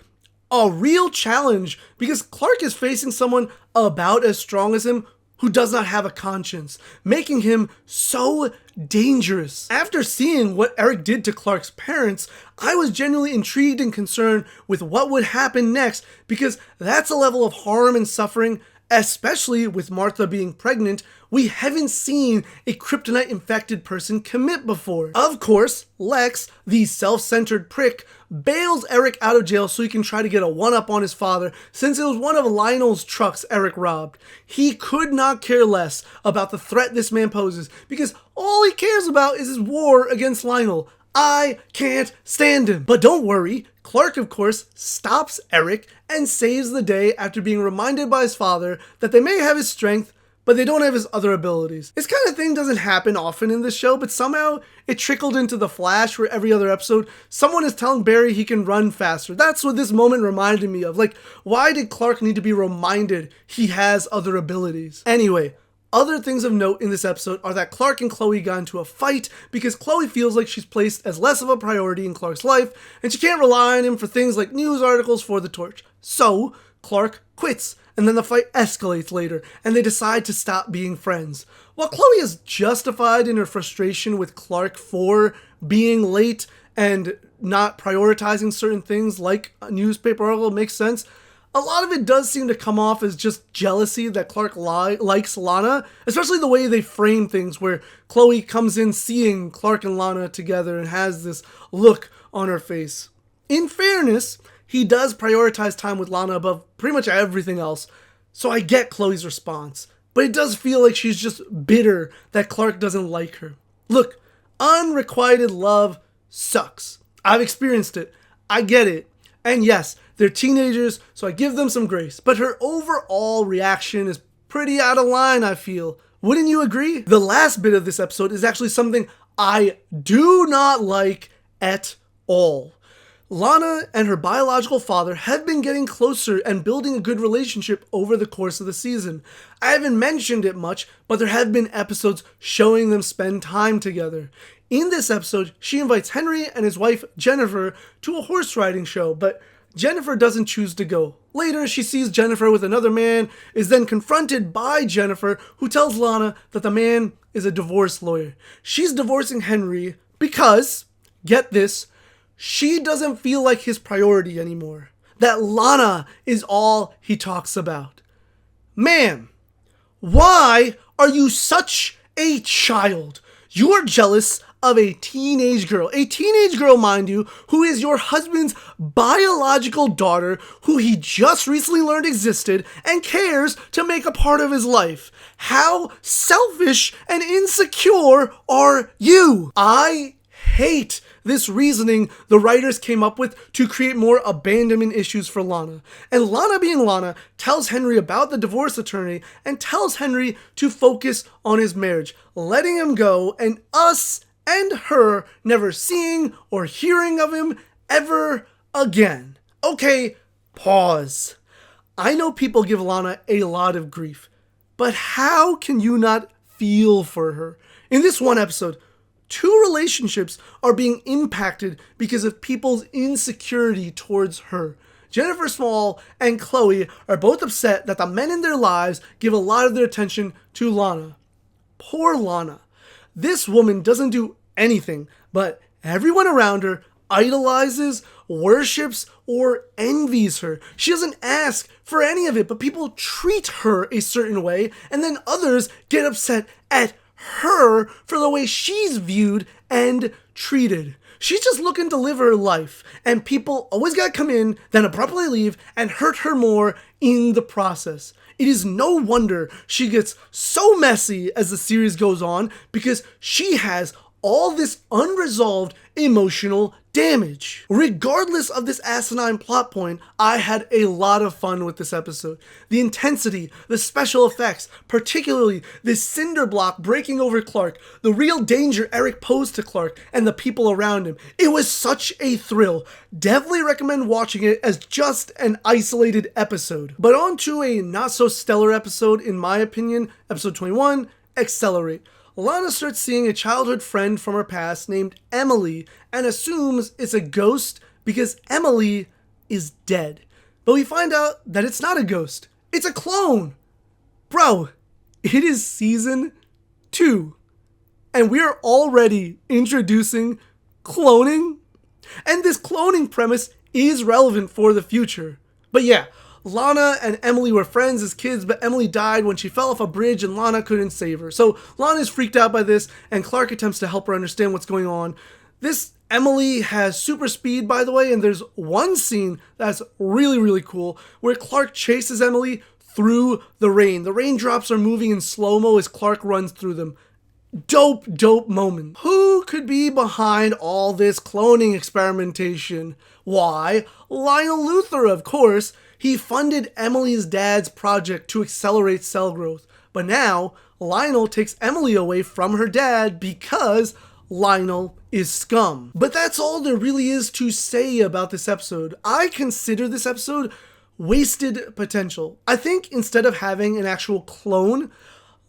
Speaker 1: a real challenge because Clark is facing someone about as strong as him who does not have a conscience, making him so dangerous. After seeing what Eric did to Clark's parents, I was genuinely intrigued and concerned with what would happen next, because that's a level of harm and suffering, especially with Martha being pregnant, we haven't seen a kryptonite-infected person commit before. Of course, Lex, the self-centered prick, bails Eric out of jail so he can try to get a one-up on his father, since it was one of Lionel's trucks Eric robbed. He could not care less about the threat this man poses, because all he cares about is his war against Lionel. I can't stand him. But don't worry, Clark, of course, stops Eric and saves the day after being reminded by his father that they may have his strength, but they don't have his other abilities. This kind of thing doesn't happen often in this show, but somehow it trickled into The Flash, where every other episode, someone is telling Barry he can run faster. That's what this moment reminded me of. Like, why did Clark need to be reminded he has other abilities? Anyway, other things of note in this episode are that Clark and Chloe got into a fight because Chloe feels like she's placed as less of a priority in Clark's life, and she can't rely on him for things like news articles for the Torch. So, Clark quits, and then the fight escalates later, and they decide to stop being friends. While Chloe is justified in her frustration with Clark for being late and not prioritizing certain things like a newspaper article makes sense, a lot of it does seem to come off as just jealousy that Clark likes Lana, especially the way they frame things where Chloe comes in seeing Clark and Lana together and has this look on her face. In fairness, he does prioritize time with Lana above pretty much everything else, so I get Chloe's response, but it does feel like she's just bitter that Clark doesn't like her. Look, unrequited love sucks. I've experienced it. I get it. And yes, they're teenagers, so I give them some grace. But her overall reaction is pretty out of line, I feel. Wouldn't you agree? The last bit of this episode is actually something I do not like at all. Lana and her biological father have been getting closer and building a good relationship over the course of the season. I haven't mentioned it much, but there have been episodes showing them spend time together. In this episode, she invites Henry and his wife Jennifer to a horse riding show, but Jennifer doesn't choose to go. Later, she sees Jennifer with another man, is then confronted by Jennifer, who tells Lana that the man is a divorce lawyer. She's divorcing Henry because, get this, she doesn't feel like his priority anymore. That Lana is all he talks about. Man, why are you such a child? You're jealous of a teenage girl, mind you, who is your husband's biological daughter, who he just recently learned existed and cares to make a part of his life. How selfish and insecure are you? I hate this reasoning the writers came up with to create more abandonment issues for Lana. And Lana being Lana tells Henry about the divorce attorney and tells Henry to focus on his marriage, letting him go and us and her never seeing or hearing of him ever again. Okay, pause. I know people give Lana a lot of grief, but how can you not feel for her? In this one episode, 2 relationships are being impacted because of people's insecurity towards her. Jennifer Small and Chloe are both upset that the men in their lives give a lot of their attention to Lana. Poor Lana. This woman doesn't do anything, but everyone around her idolizes, worships, or envies her. She doesn't ask for any of it, but people treat her a certain way, and then others get upset at her for the way she's viewed and treated. She's just looking to live her life, and people always gotta come in, then abruptly leave, and hurt her more in the process. It is no wonder she gets so messy as the series goes on, because she has all this unresolved emotional damage. Regardless of this asinine plot point, I had a lot of fun with this episode. The intensity, the special effects, particularly this cinder block breaking over Clark, the real danger Eric posed to Clark and the people around him. It was such a thrill. Definitely recommend watching it as just an isolated episode. But on to a not so stellar episode, in my opinion, episode 21, Accelerate. Lana starts seeing a childhood friend from her past named Emily and assumes it's a ghost because Emily is dead. But we find out that it's not a ghost. It's a clone. Bro, it is season 2. And we are already introducing cloning. And this cloning premise is relevant for the future. But yeah, Lana and Emily were friends as kids, but Emily died when she fell off a bridge and Lana couldn't save her. So Lana is freaked out by this, and Clark attempts to help her understand what's going on. This Emily has super speed, by the way, and there's one scene that's really, really cool where Clark chases Emily through the rain. The raindrops are moving in slow-mo as Clark runs through them. Dope moment. Who could be behind all this cloning experimentation? Why, Lionel Luthor, of course. He funded Emily's dad's project to accelerate cell growth. But now, Lionel takes Emily away from her dad because Lionel is scum. But that's all there really is to say about this episode. I consider this episode wasted potential. I think instead of having an actual clone,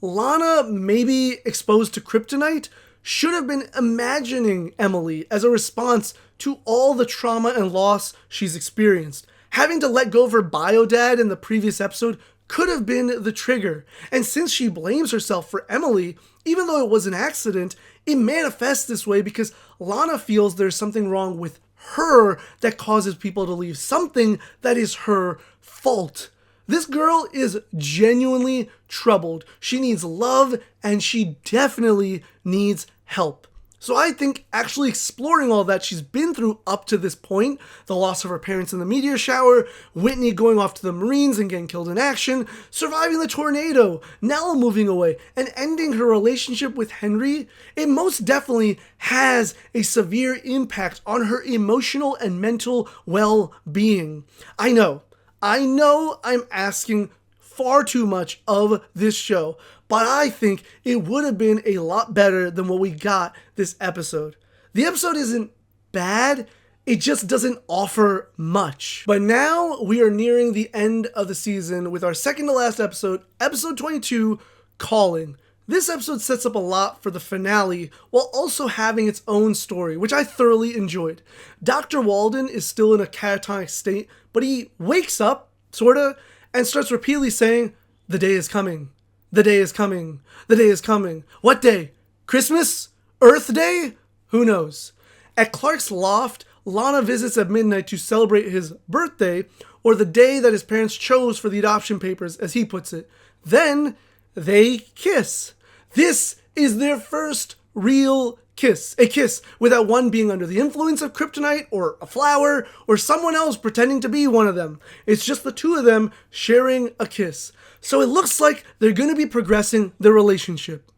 Speaker 1: Lana, maybe exposed to kryptonite, should have been imagining Emily as a response to all the trauma and loss she's experienced. Having to let go of her bio dad in the previous episode could have been the trigger. And since she blames herself for Emily, even though it was an accident, it manifests this way because Lana feels there's something wrong with her that causes people to leave. Something that is her fault. This girl is genuinely troubled. She needs love and she definitely needs help. So I think actually exploring all that she's been through up to this point, the loss of her parents in the meteor shower, Whitney going off to the Marines and getting killed in action, surviving the tornado, Nella moving away, and ending her relationship with Henry, it most definitely has a severe impact on her emotional and mental well-being. I know I'm asking far too much of this show, but I think it would have been a lot better than what we got this episode. The episode isn't bad, it just doesn't offer much. But now we are nearing the end of the season with our second to last episode, episode 22, Calling. This episode sets up a lot for the finale while also having its own story, which I thoroughly enjoyed. Dr. Walden is still in a catatonic state, but he wakes up, sorta, and starts repeatedly saying, "The day is coming. The day is coming. The day is coming." What day? Christmas? Earth Day? Who knows? At Clark's loft, Lana visits at midnight to celebrate his birthday, or the day that his parents chose for the adoption papers, as he puts it. Then, they kiss. This is their first real kiss. A kiss without one being under the influence of kryptonite, or a flower, or someone else pretending to be one of them. It's just the two of them sharing a kiss. So it looks like they're going to be progressing their relationship.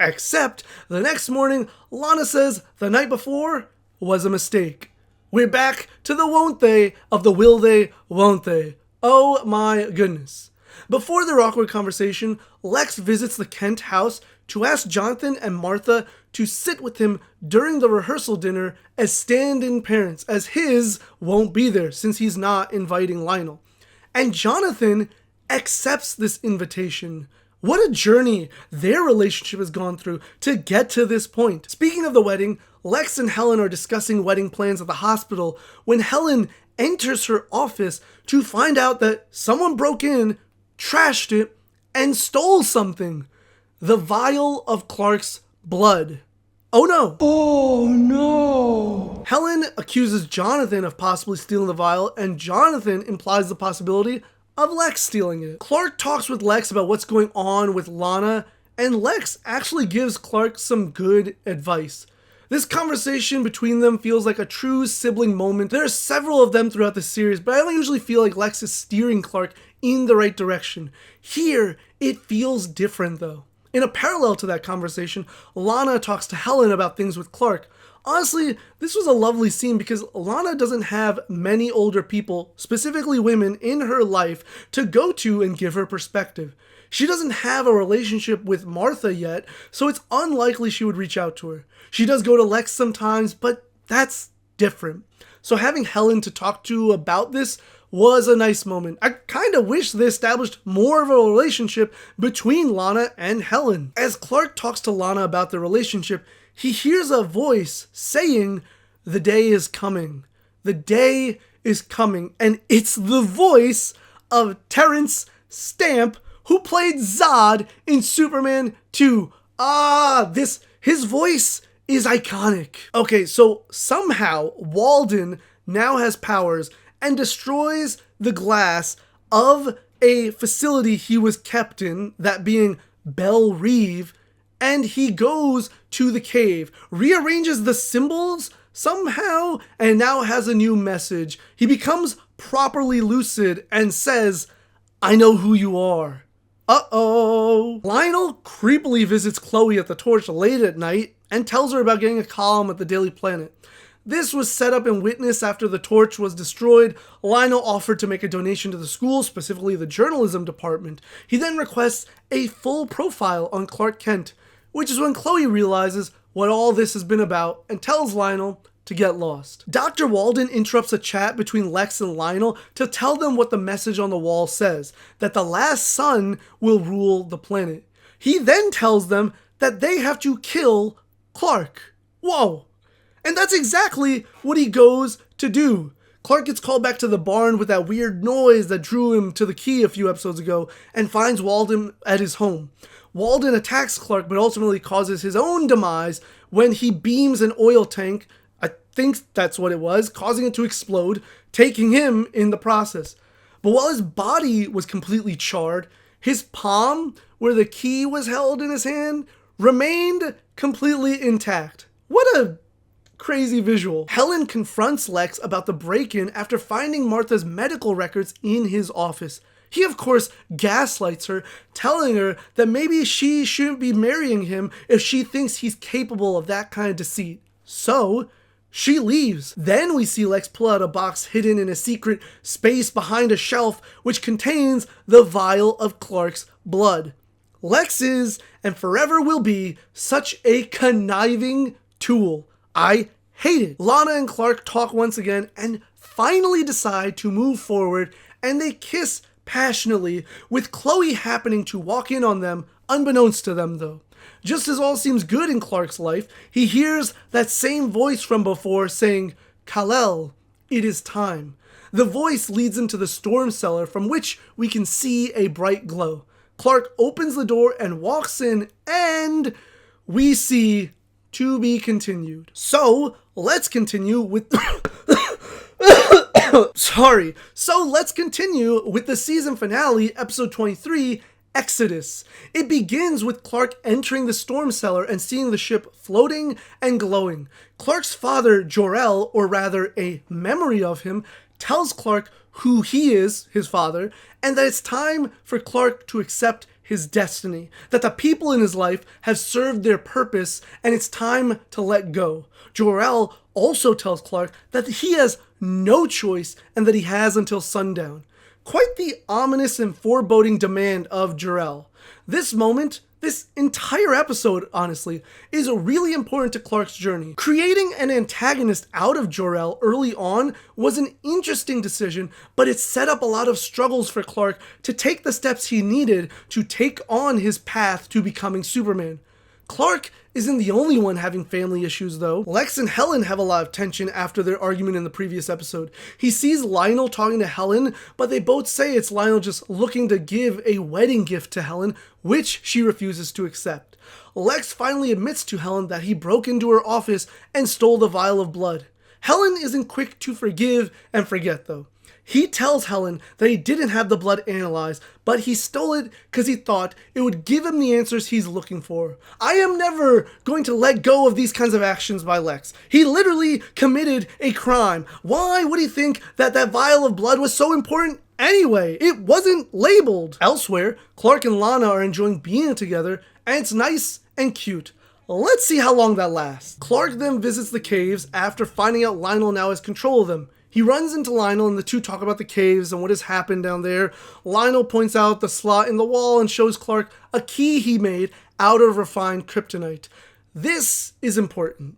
Speaker 1: Except, the next morning, Lana says the night before was a mistake. We're back to the won't they of the will they, won't they. Oh my goodness. Before their awkward conversation, Lex visits the Kent house to ask Jonathan and Martha to sit with him during the rehearsal dinner as stand-in parents, as his won't be there since he's not inviting Lionel. And Jonathan accepts this invitation. What a journey their relationship has gone through to get to this point. Speaking of the wedding, Lex and Helen are discussing wedding plans at the hospital when Helen enters her office to find out that someone broke in, trashed it, and stole something. The vial of Clark's blood. Oh no.
Speaker 2: Oh no.
Speaker 1: Helen accuses Jonathan of possibly stealing the vial, and Jonathan implies the possibility of Lex stealing it. Clark talks with Lex about what's going on with Lana, and Lex actually gives Clark some good advice. This conversation between them feels like a true sibling moment. There are several of them throughout the series, but I don't usually feel like Lex is steering Clark in the right direction. Here, it feels different though. In a parallel to that conversation, Lana talks to Helen about things with Clark. Honestly, this was a lovely scene because Lana doesn't have many older people, specifically women, in her life to go to and give her perspective. She doesn't have a relationship with Martha yet, so it's unlikely she would reach out to her. She does go to Lex sometimes, but that's different. So having Helen to talk to about this was a nice moment. I kind of wish they established more of a relationship between Lana and Helen. As Clark talks to Lana about their relationship, he hears a voice saying, "The day is coming. The day is coming." And it's the voice of Terrence Stamp, who played Zod in Superman 2. His voice is iconic. Okay, so somehow Walden now has powers and destroys the glass of a facility he was kept in, that being Belle Reve, and he goes to the cave, rearranges the symbols somehow, and now has a new message. He becomes properly lucid and says, "I know who you are." Uh-oh. Lionel creepily visits Chloe at the Torch late at night and tells her about getting a column at the Daily Planet. This was set up in witness after the torch was destroyed. Lionel offered to make a donation to the school, specifically the journalism department. He then requests a full profile on Clark Kent, which is when Chloe realizes what all this has been about and tells Lionel to get lost. Dr. Walden interrupts a chat between Lex and Lionel to tell them what the message on the wall says, that the last son will rule the planet. He then tells them that they have to kill Clark. Whoa. And that's exactly what he goes to do. Clark gets called back to the barn with that weird noise that drew him to the key a few episodes ago and finds Walden at his home. Walden attacks Clark but ultimately causes his own demise when he beams an oil tank, I think that's what it was, causing it to explode, taking him in the process. But while his body was completely charred, his palm, where the key was held in his hand, remained completely intact. What a crazy visual. Helen confronts Lex about the break-in after finding Martha's medical records in his office. He, of course, gaslights her, telling her that maybe she shouldn't be marrying him if she thinks he's capable of that kind of deceit. So, she leaves. Then we see Lex pull out a box hidden in a secret space behind a shelf which contains the vial of Clark's blood. Lex is, and forever will be, such a conniving tool. I hate it. Lana and Clark talk once again and finally decide to move forward, and they kiss passionately, with Chloe happening to walk in on them, unbeknownst to them though. Just as all seems good in Clark's life, he hears that same voice from before saying, "Kal-El, it is time." The voice leads him to the storm cellar, from which we can see a bright glow. Clark opens the door and walks in, and we see to be continued. So, let's continue with let's continue with the season finale, episode 23, Exodus. It begins with Clark entering the storm cellar and seeing the ship floating and glowing. Clark's father, Jor-El, or rather a memory of him, tells Clark who he is, his father, and that it's time for Clark to accept his destiny, that the people in his life have served their purpose and it's time to let go. Jor-El also tells Clark that he has no choice and that he has until sundown. Quite the ominous and foreboding demand of Jor-El. This moment, this entire episode, honestly, is really important to Clark's journey. Creating an antagonist out of Jor-El early on was an interesting decision, but it set up a lot of struggles for Clark to take the steps he needed to take on his path to becoming Superman. Clark isn't the only one having family issues though. Lex and Helen have a lot of tension after their argument in the previous episode. He sees Lionel talking to Helen, but they both say it's Lionel just looking to give a wedding gift to Helen, which she refuses to accept. Lex finally admits to Helen that he broke into her office and stole the vial of blood. Helen isn't quick to forgive and forget though. He tells Helen that he didn't have the blood analyzed, but he stole it because he thought it would give him the answers he's looking for. I am never going to let go of these kinds of actions by Lex. He literally committed a crime. Why would he think that that vial of blood was so important anyway? It wasn't labeled. Elsewhere, Clark and Lana are enjoying being together, and it's nice and cute. Let's see how long that lasts. Clark then visits the caves after finding out Lionel now has control of them. He runs into Lionel and the two talk about the caves and what has happened down there. Lionel points out the slot in the wall and shows Clark a key he made out of refined kryptonite. This is important.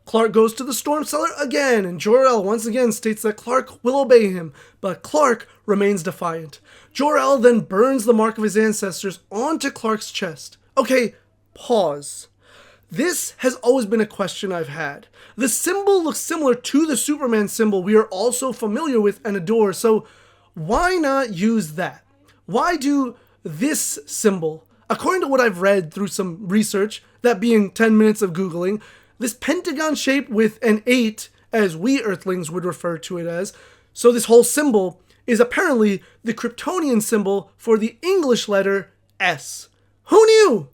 Speaker 1: Clark goes to the storm cellar again, and Jor-El once again states that Clark will obey him, but Clark remains defiant. Jor-El then burns the mark of his ancestors onto Clark's chest. Okay, pause. This has always been a question I've had. The symbol looks similar to the Superman symbol we are also familiar with and adore, so why not use that? Why do this symbol? According to what I've read through some research, that being 10 minutes of Googling, this pentagon shape with an 8, as we Earthlings would refer to it as, so this whole symbol is apparently the Kryptonian symbol for the English letter S. Who knew?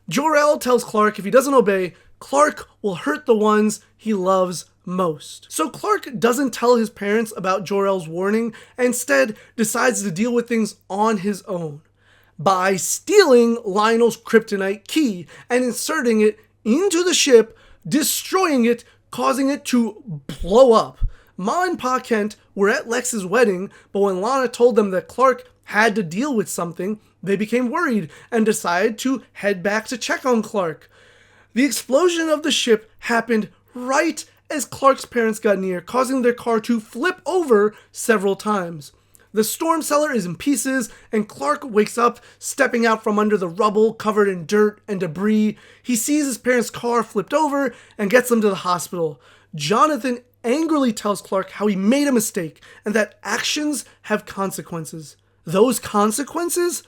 Speaker 1: Jor-El tells Clark if he doesn't obey, Clark will hurt the ones he loves most. So Clark doesn't tell his parents about Jor-El's warning and instead decides to deal with things on his own by stealing Lionel's kryptonite key and inserting it into the ship, destroying it, causing it to blow up. Ma and Pa Kent were at Lex's wedding, but when Lana told them that Clark had to deal with something, they became worried and decided to head back to check on Clark. The explosion of the ship happened right as Clark's parents got near, causing their car to flip over several times. The storm cellar is in pieces, and Clark wakes up, stepping out from under the rubble covered in dirt and debris. He sees his parents' car flipped over and gets them to the hospital. Jonathan angrily tells Clark how he made a mistake and that actions have consequences. Those consequences?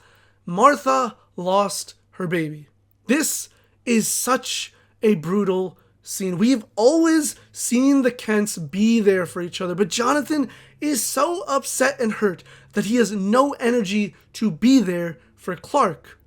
Speaker 1: Martha lost her baby. This is such a brutal scene. We've always seen the Kents be there for each other, but Jonathan is so upset and hurt that he has no energy to be there for Clark.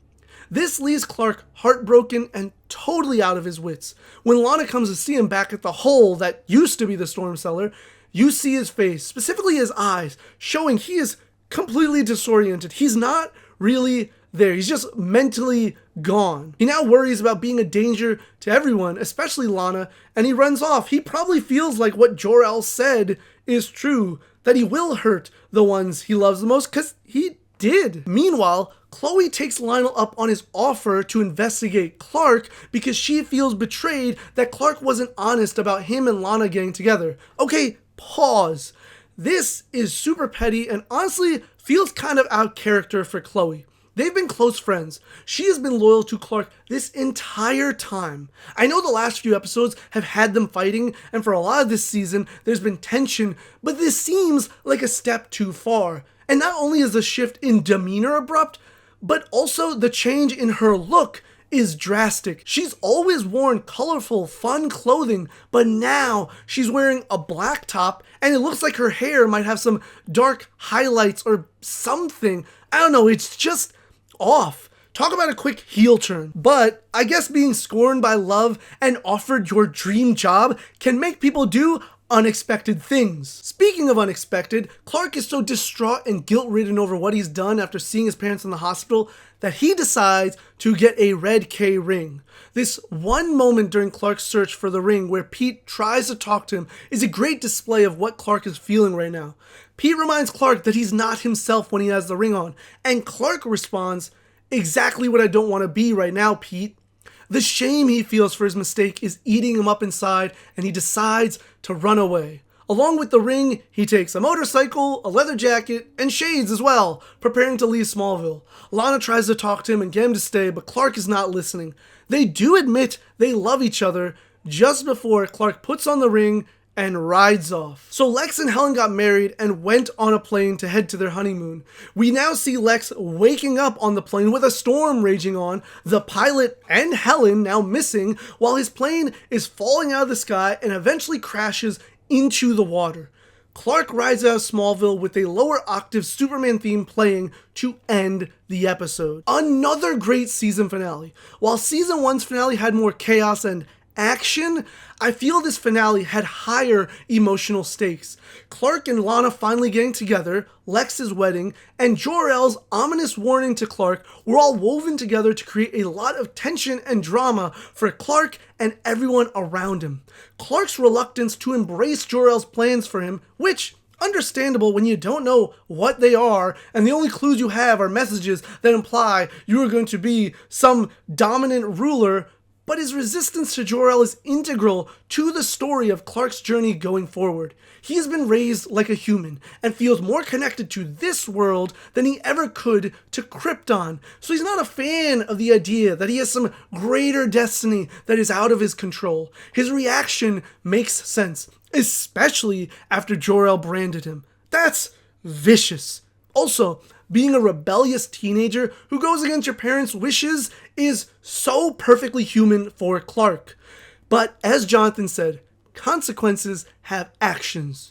Speaker 1: This leaves Clark heartbroken and totally out of his wits. When Lana comes to see him back at the hole that used to be the storm cellar, you see his face, specifically his eyes, showing he is completely disoriented. He's not really there. He's just mentally gone. He now worries about being a danger to everyone, especially Lana, and he runs off. He probably feels like what Jor-El said is true, that he will hurt the ones he loves the most, because he did. Meanwhile, Chloe takes Lionel up on his offer to investigate Clark because she feels betrayed that Clark wasn't honest about him and Lana getting together. Okay, pause. This is super petty and honestly feels kind of out of character for Chloe. They've been close friends. She has been loyal to Clark this entire time. I know the last few episodes have had them fighting, and for a lot of this season, there's been tension, but this seems like a step too far. And not only is the shift in demeanor abrupt, but also the change in her look is drastic. She's always worn colorful, fun clothing, but now she's wearing a black top, and it looks like her hair might have some dark highlights or something. I don't know, it's just off. Talk about a quick heel turn. But I guess being scorned by love and offered your dream job can make people do unexpected things. Speaking of unexpected, Clark is so distraught and guilt-ridden over what he's done after seeing his parents in the hospital that he decides to get a red K ring. This one moment during Clark's search for the ring where Pete tries to talk to him is a great display of what Clark is feeling right now. Pete reminds Clark that he's not himself when he has the ring on, and Clark responds, "Exactly what I don't want to be right now, Pete." The shame he feels for his mistake is eating him up inside, and he decides to run away. Along with the ring, he takes a motorcycle, a leather jacket, and shades as well, preparing to leave Smallville. Lana tries to talk to him and get him to stay, but Clark is not listening. They do admit they love each other just before Clark puts on the ring and rides off. So Lex and Helen got married and went on a plane to head to their honeymoon. We now see Lex waking up on the plane with a storm raging on, the pilot and Helen now missing, while his plane is falling out of the sky and eventually crashes into the water. Clark rides out of Smallville with a lower octave Superman theme playing to end the episode. Another great season finale. While season 1's finale had more chaos and action, I feel this finale had higher emotional stakes. Clark and Lana finally getting together, Lex's wedding, and Jor-El's ominous warning to Clark were all woven together to create a lot of tension and drama for Clark and everyone around him. Clark's reluctance to embrace Jor-El's plans for him, which understandable when you don't know what they are, and the only clues you have are messages that imply you are going to be some dominant ruler. But his resistance to Jor-El is integral to the story of Clark's journey going forward. He has been raised like a human and feels more connected to this world than he ever could to Krypton. So he's not a fan of the idea that he has some greater destiny that is out of his control. His reaction makes sense, especially after Jor-El branded him. That's vicious. Also, being a rebellious teenager who goes against your parents' wishes is so perfectly human for Clark. But as Jonathan said, consequences have actions.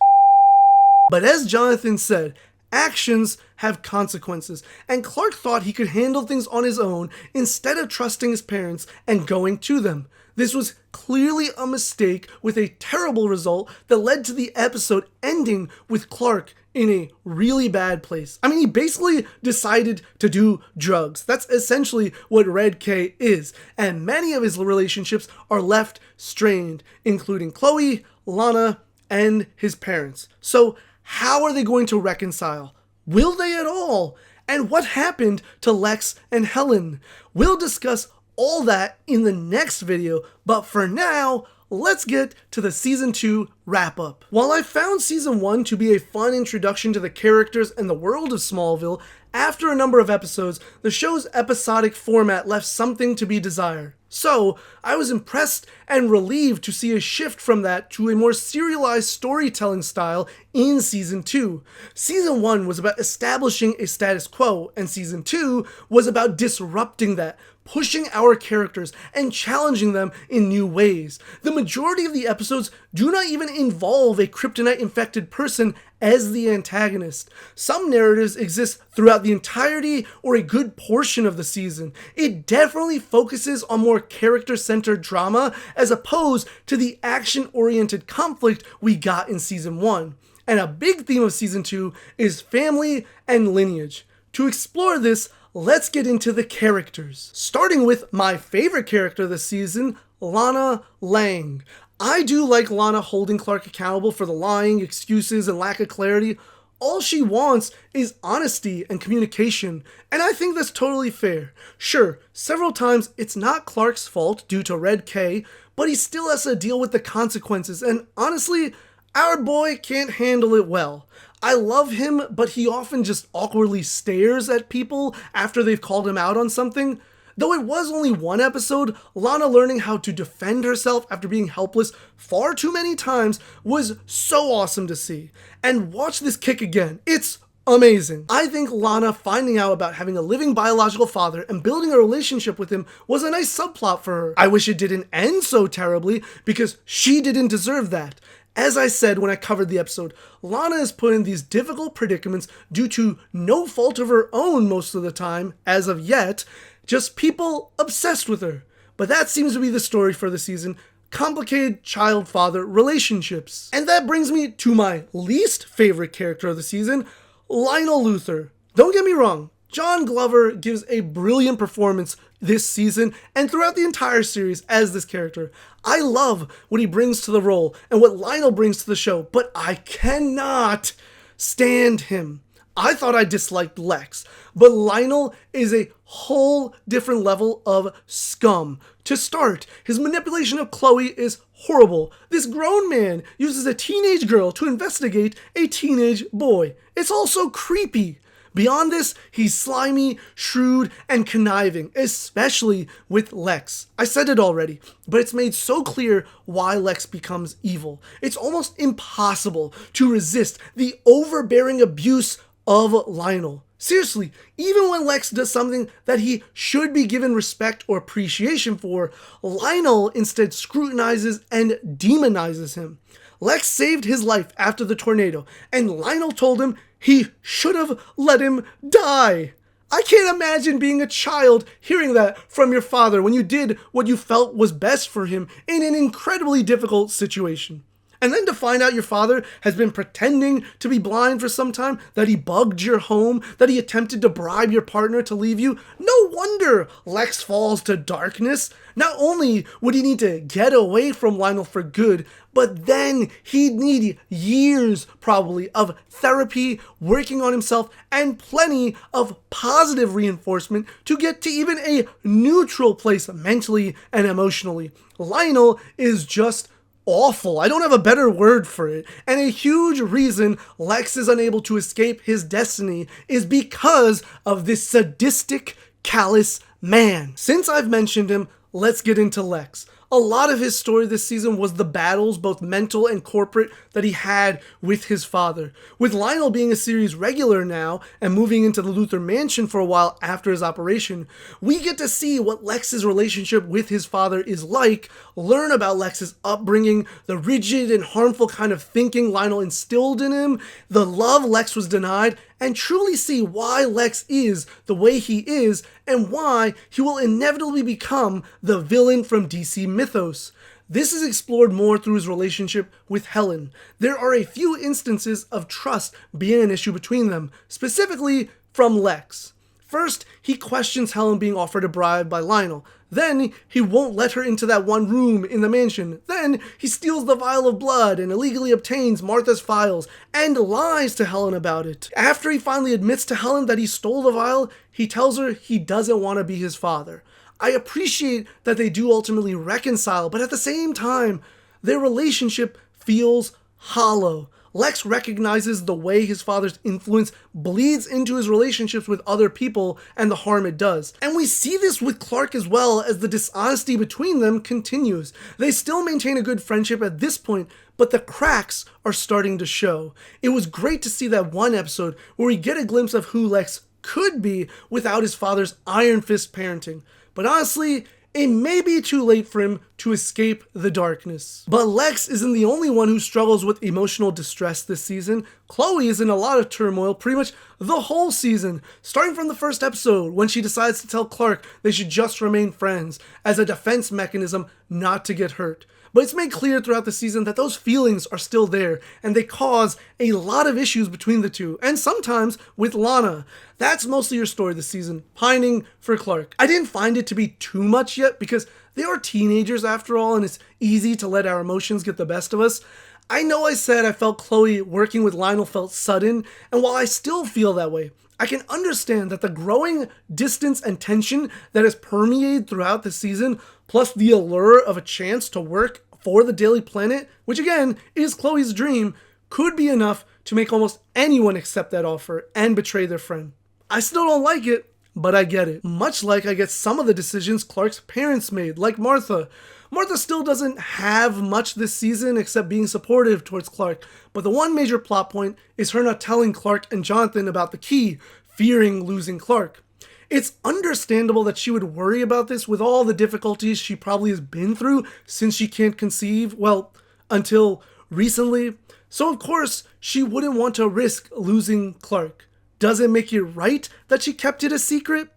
Speaker 1: Actions have consequences, and Clark thought he could handle things on his own instead of trusting his parents and going to them. This was clearly a mistake with a terrible result that led to the episode ending with Clark in a really bad place. I mean, he basically decided to do drugs. That's essentially what Red K is. And many of his relationships are left strained, including Chloe, Lana, and his parents. So how are they going to reconcile? Will they at all? And what happened to Lex and Helen? We'll discuss all that in the next video, but for now, let's get to the Season 2 wrap-up. While I found Season 1 to be a fun introduction to the characters and the world of Smallville, after a number of episodes, the show's episodic format left something to be desired. So, I was impressed and relieved to see a shift from that to a more serialized storytelling style in Season 2. Season 1 was about establishing a status quo, and Season 2 was about disrupting that, pushing our characters and challenging them in new ways. The majority of the episodes do not even involve a kryptonite-infected person as the antagonist. Some narratives exist throughout the entirety or a good portion of the season. It definitely focuses on more character-centered drama as opposed to the action-oriented conflict we got in Season 1. And a big theme of Season 2 is family and lineage. To explore this, let's get into the characters. Starting with my favorite character this season, Lana Lang. I do like Lana holding Clark accountable for the lying, excuses, and lack of clarity. All she wants is honesty and communication, and I think that's totally fair. Sure, several times it's not Clark's fault due to Red K, but he still has to deal with the consequences, and honestly, our boy can't handle it well. I love him, but he often just awkwardly stares at people after they've called him out on something. Though it was only one episode, Lana learning how to defend herself after being helpless far too many times was so awesome to see. And watch this kick again. It's amazing. I think Lana finding out about having a living biological father and building a relationship with him was a nice subplot for her. I wish it didn't end so terribly because she didn't deserve that. As I said when I covered the episode, Lana is put in these difficult predicaments due to no fault of her own most of the time, as of yet, just people obsessed with her. But that seems to be the story for the season, complicated child-father relationships. And that brings me to my least favorite character of the season, Lionel Luthor. Don't get me wrong, John Glover gives a brilliant performance this season and throughout the entire series as this character. I love what he brings to the role and what Lionel brings to the show, but I cannot stand him. I thought I disliked Lex, but Lionel is a whole different level of scum. To start, his manipulation of Chloe is horrible. This grown man uses a teenage girl to investigate a teenage boy. It's also creepy. Beyond this, he's slimy, shrewd, and conniving, especially with Lex. I said it already, but it's made so clear why Lex becomes evil. It's almost impossible to resist the overbearing abuse of Lionel. Seriously, even when Lex does something that he should be given respect or appreciation for, Lionel instead scrutinizes and demonizes him. Lex saved his life after the tornado, and Lionel told him he should have let him die. I can't imagine being a child hearing that from your father when you did what you felt was best for him in an incredibly difficult situation. And then to find out your father has been pretending to be blind for some time, that he bugged your home, that he attempted to bribe your partner to leave you. No wonder Lex falls to darkness. Not only would he need to get away from Lionel for good, but then he'd need years probably of therapy, working on himself, and plenty of positive reinforcement to get to even a neutral place mentally and emotionally. Lionel is just awful. I don't have a better word for it. And a huge reason Lex is unable to escape his destiny is because of this sadistic, callous man. Since I've mentioned him, let's get into Lex. A lot of his story this season was the battles, both mental and corporate, that he had with his father. With Lionel being a series regular now and moving into the Luthor mansion for a while after his operation, we get to see what Lex's relationship with his father is like, learn about Lex's upbringing, the rigid and harmful kind of thinking Lionel instilled in him, the love Lex was denied, and truly see why Lex is the way he is and why he will inevitably become the villain from DC mythos. This is explored more through his relationship with Helen. There are a few instances of trust being an issue between them, specifically from Lex. First, he questions Helen being offered a bribe by Lionel. Then, he won't let her into that one room in the mansion. Then, he steals the vial of blood and illegally obtains Martha's files and lies to Helen about it. After he finally admits to Helen that he stole the vial, he tells her he doesn't want to be his father. I appreciate that they do ultimately reconcile, but at the same time, their relationship feels hollow. Lex recognizes the way his father's influence bleeds into his relationships with other people and the harm it does. And we see this with Clark as well, as the dishonesty between them continues. They still maintain a good friendship at this point, but the cracks are starting to show. It was great to see that one episode where we get a glimpse of who Lex could be without his father's iron fist parenting. But honestly, it may be too late for him to escape the darkness. But Lex isn't the only one who struggles with emotional distress this season. Chloe is in a lot of turmoil pretty much the whole season, starting from the first episode when she decides to tell Clark they should just remain friends as a defense mechanism not to get hurt. But it's made clear throughout the season that those feelings are still there, and they cause a lot of issues between the two, and sometimes with Lana. That's mostly your story this season, pining for Clark. I didn't find it to be too much yet, because they are teenagers after all, and it's easy to let our emotions get the best of us. I know I said I felt Chloe working with Lionel felt sudden, and while I still feel that way, I can understand that the growing distance and tension that has permeated throughout the season, plus the allure of a chance to work for the Daily Planet, which again is Chloe's dream, could be enough to make almost anyone accept that offer and betray their friend. I still don't like it, but I get it. Much like I get some of the decisions Clark's parents made, like Martha. Martha still doesn't have much this season except being supportive towards Clark, but the one major plot point is her not telling Clark and Jonathan about the key, fearing losing Clark. It's understandable that she would worry about this with all the difficulties she probably has been through since she can't conceive, well, until recently. So of course, she wouldn't want to risk losing Clark. Does it make it right that she kept it a secret?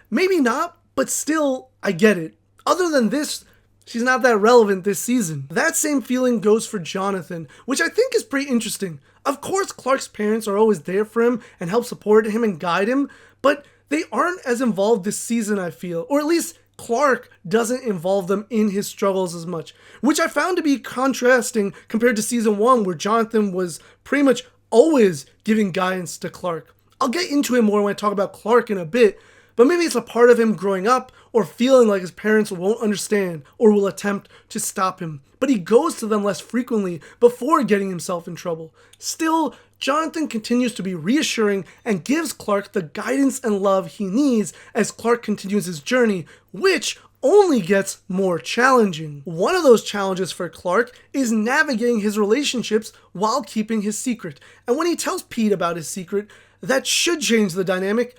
Speaker 1: Maybe not, but still, I get it. Other than this, she's not that relevant this season. That same feeling goes for Jonathan, which I think is pretty interesting. Of course, Clark's parents are always there for him and help support him and guide him, but they aren't as involved this season, I feel. Or at least Clark doesn't involve them in his struggles as much, which I found to be contrasting compared to season 1, where Jonathan was pretty much always giving guidance to Clark. I'll get into it more when I talk about Clark in a bit, but maybe it's a part of him growing up or feeling like his parents won't understand or will attempt to stop him. But he goes to them less frequently before getting himself in trouble. Still, Jonathan continues to be reassuring and gives Clark the guidance and love he needs as Clark continues his journey, which only gets more challenging. One of those challenges for Clark is navigating his relationships while keeping his secret. And when he tells Pete about his secret, that should change the dynamic,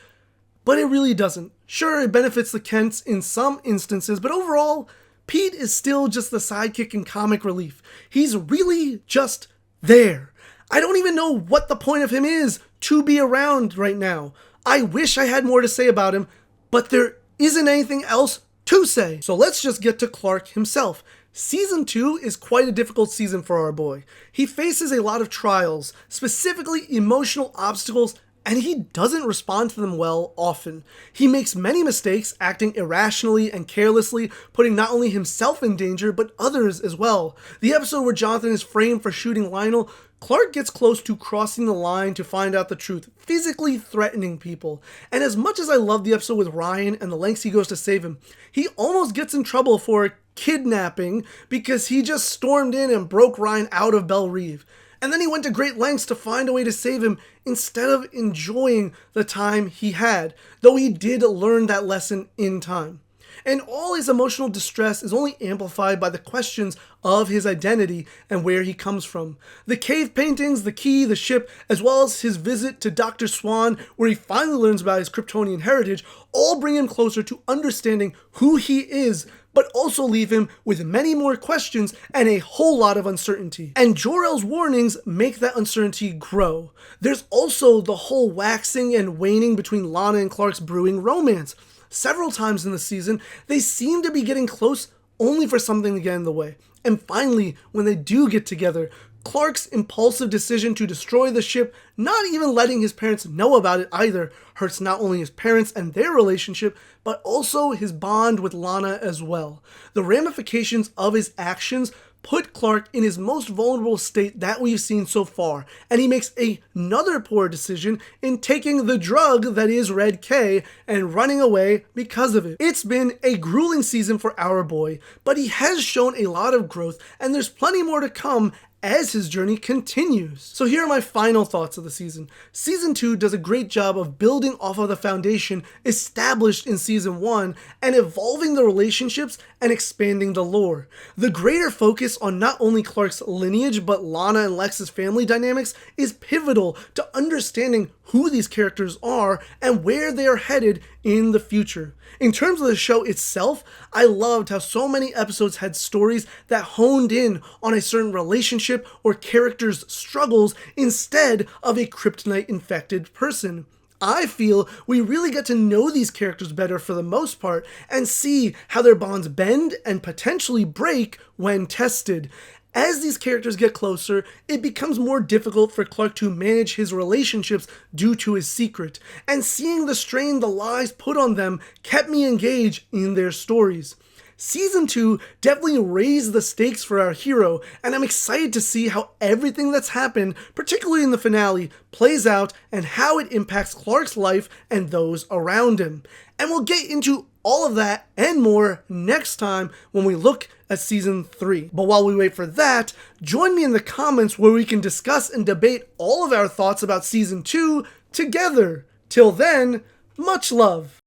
Speaker 1: but it really doesn't. Sure, it benefits the Kents in some instances, but overall, Pete is still just the sidekick and comic relief. He's really just there. I don't even know what the point of him is to be around right now. I wish I had more to say about him, but there isn't anything else to say. So let's just get to Clark himself. Season 2 is quite a difficult season for our boy. He faces a lot of trials, specifically emotional obstacles, and he doesn't respond to them well often. He makes many mistakes, acting irrationally and carelessly, putting not only himself in danger, but others as well. The episode where Jonathan is framed for shooting Lionel, Clark gets close to crossing the line to find out the truth, physically threatening people. And as much as I love the episode with Ryan and the lengths he goes to save him, he almost gets in trouble for kidnapping because he just stormed in and broke Ryan out of Belle Reve. And then he went to great lengths to find a way to save him instead of enjoying the time he had, though he did learn that lesson in time. And all his emotional distress is only amplified by the questions of his identity and where he comes from. The cave paintings, the key, the ship, as well as his visit to Dr. Swan, where he finally learns about his Kryptonian heritage, all bring him closer to understanding who he is but also leave him with many more questions and a whole lot of uncertainty. And Jor-El's warnings make that uncertainty grow. There's also the whole waxing and waning between Lana and Clark's brewing romance. Several times in the season, they seem to be getting close only for something to get in the way. And finally, when they do get together, Clark's impulsive decision to destroy the ship, not even letting his parents know about it either, hurts not only his parents and their relationship, but also his bond with Lana as well. The ramifications of his actions put Clark in his most vulnerable state that we've seen so far, and he makes another poor decision in taking the drug that is Red K and running away because of it. It's been a grueling season for our boy, but he has shown a lot of growth, and there's plenty more to come as his journey continues. So here are my final thoughts of the season. Season 2 does a great job of building off of the foundation established in Season 1 and evolving the relationships and expanding the lore. The greater focus on not only Clark's lineage but Lana and Lex's family dynamics is pivotal to understanding who these characters are and where they are headed in the future. In terms of the show itself, I loved how so many episodes had stories that honed in on a certain relationship or character's struggles instead of a kryptonite-infected person. I feel we really get to know these characters better for the most part and see how their bonds bend and potentially break when tested. As these characters get closer, it becomes more difficult for Clark to manage his relationships due to his secret, and seeing the strain the lies put on them kept me engaged in their stories. Season 2 definitely raised the stakes for our hero, and I'm excited to see how everything that's happened, particularly in the finale, plays out and how it impacts Clark's life and those around him. And we'll get into all of that and more next time when we look at Season 3. But while we wait for that, join me in the comments where we can discuss and debate all of our thoughts about Season 2 together. Till then, much love.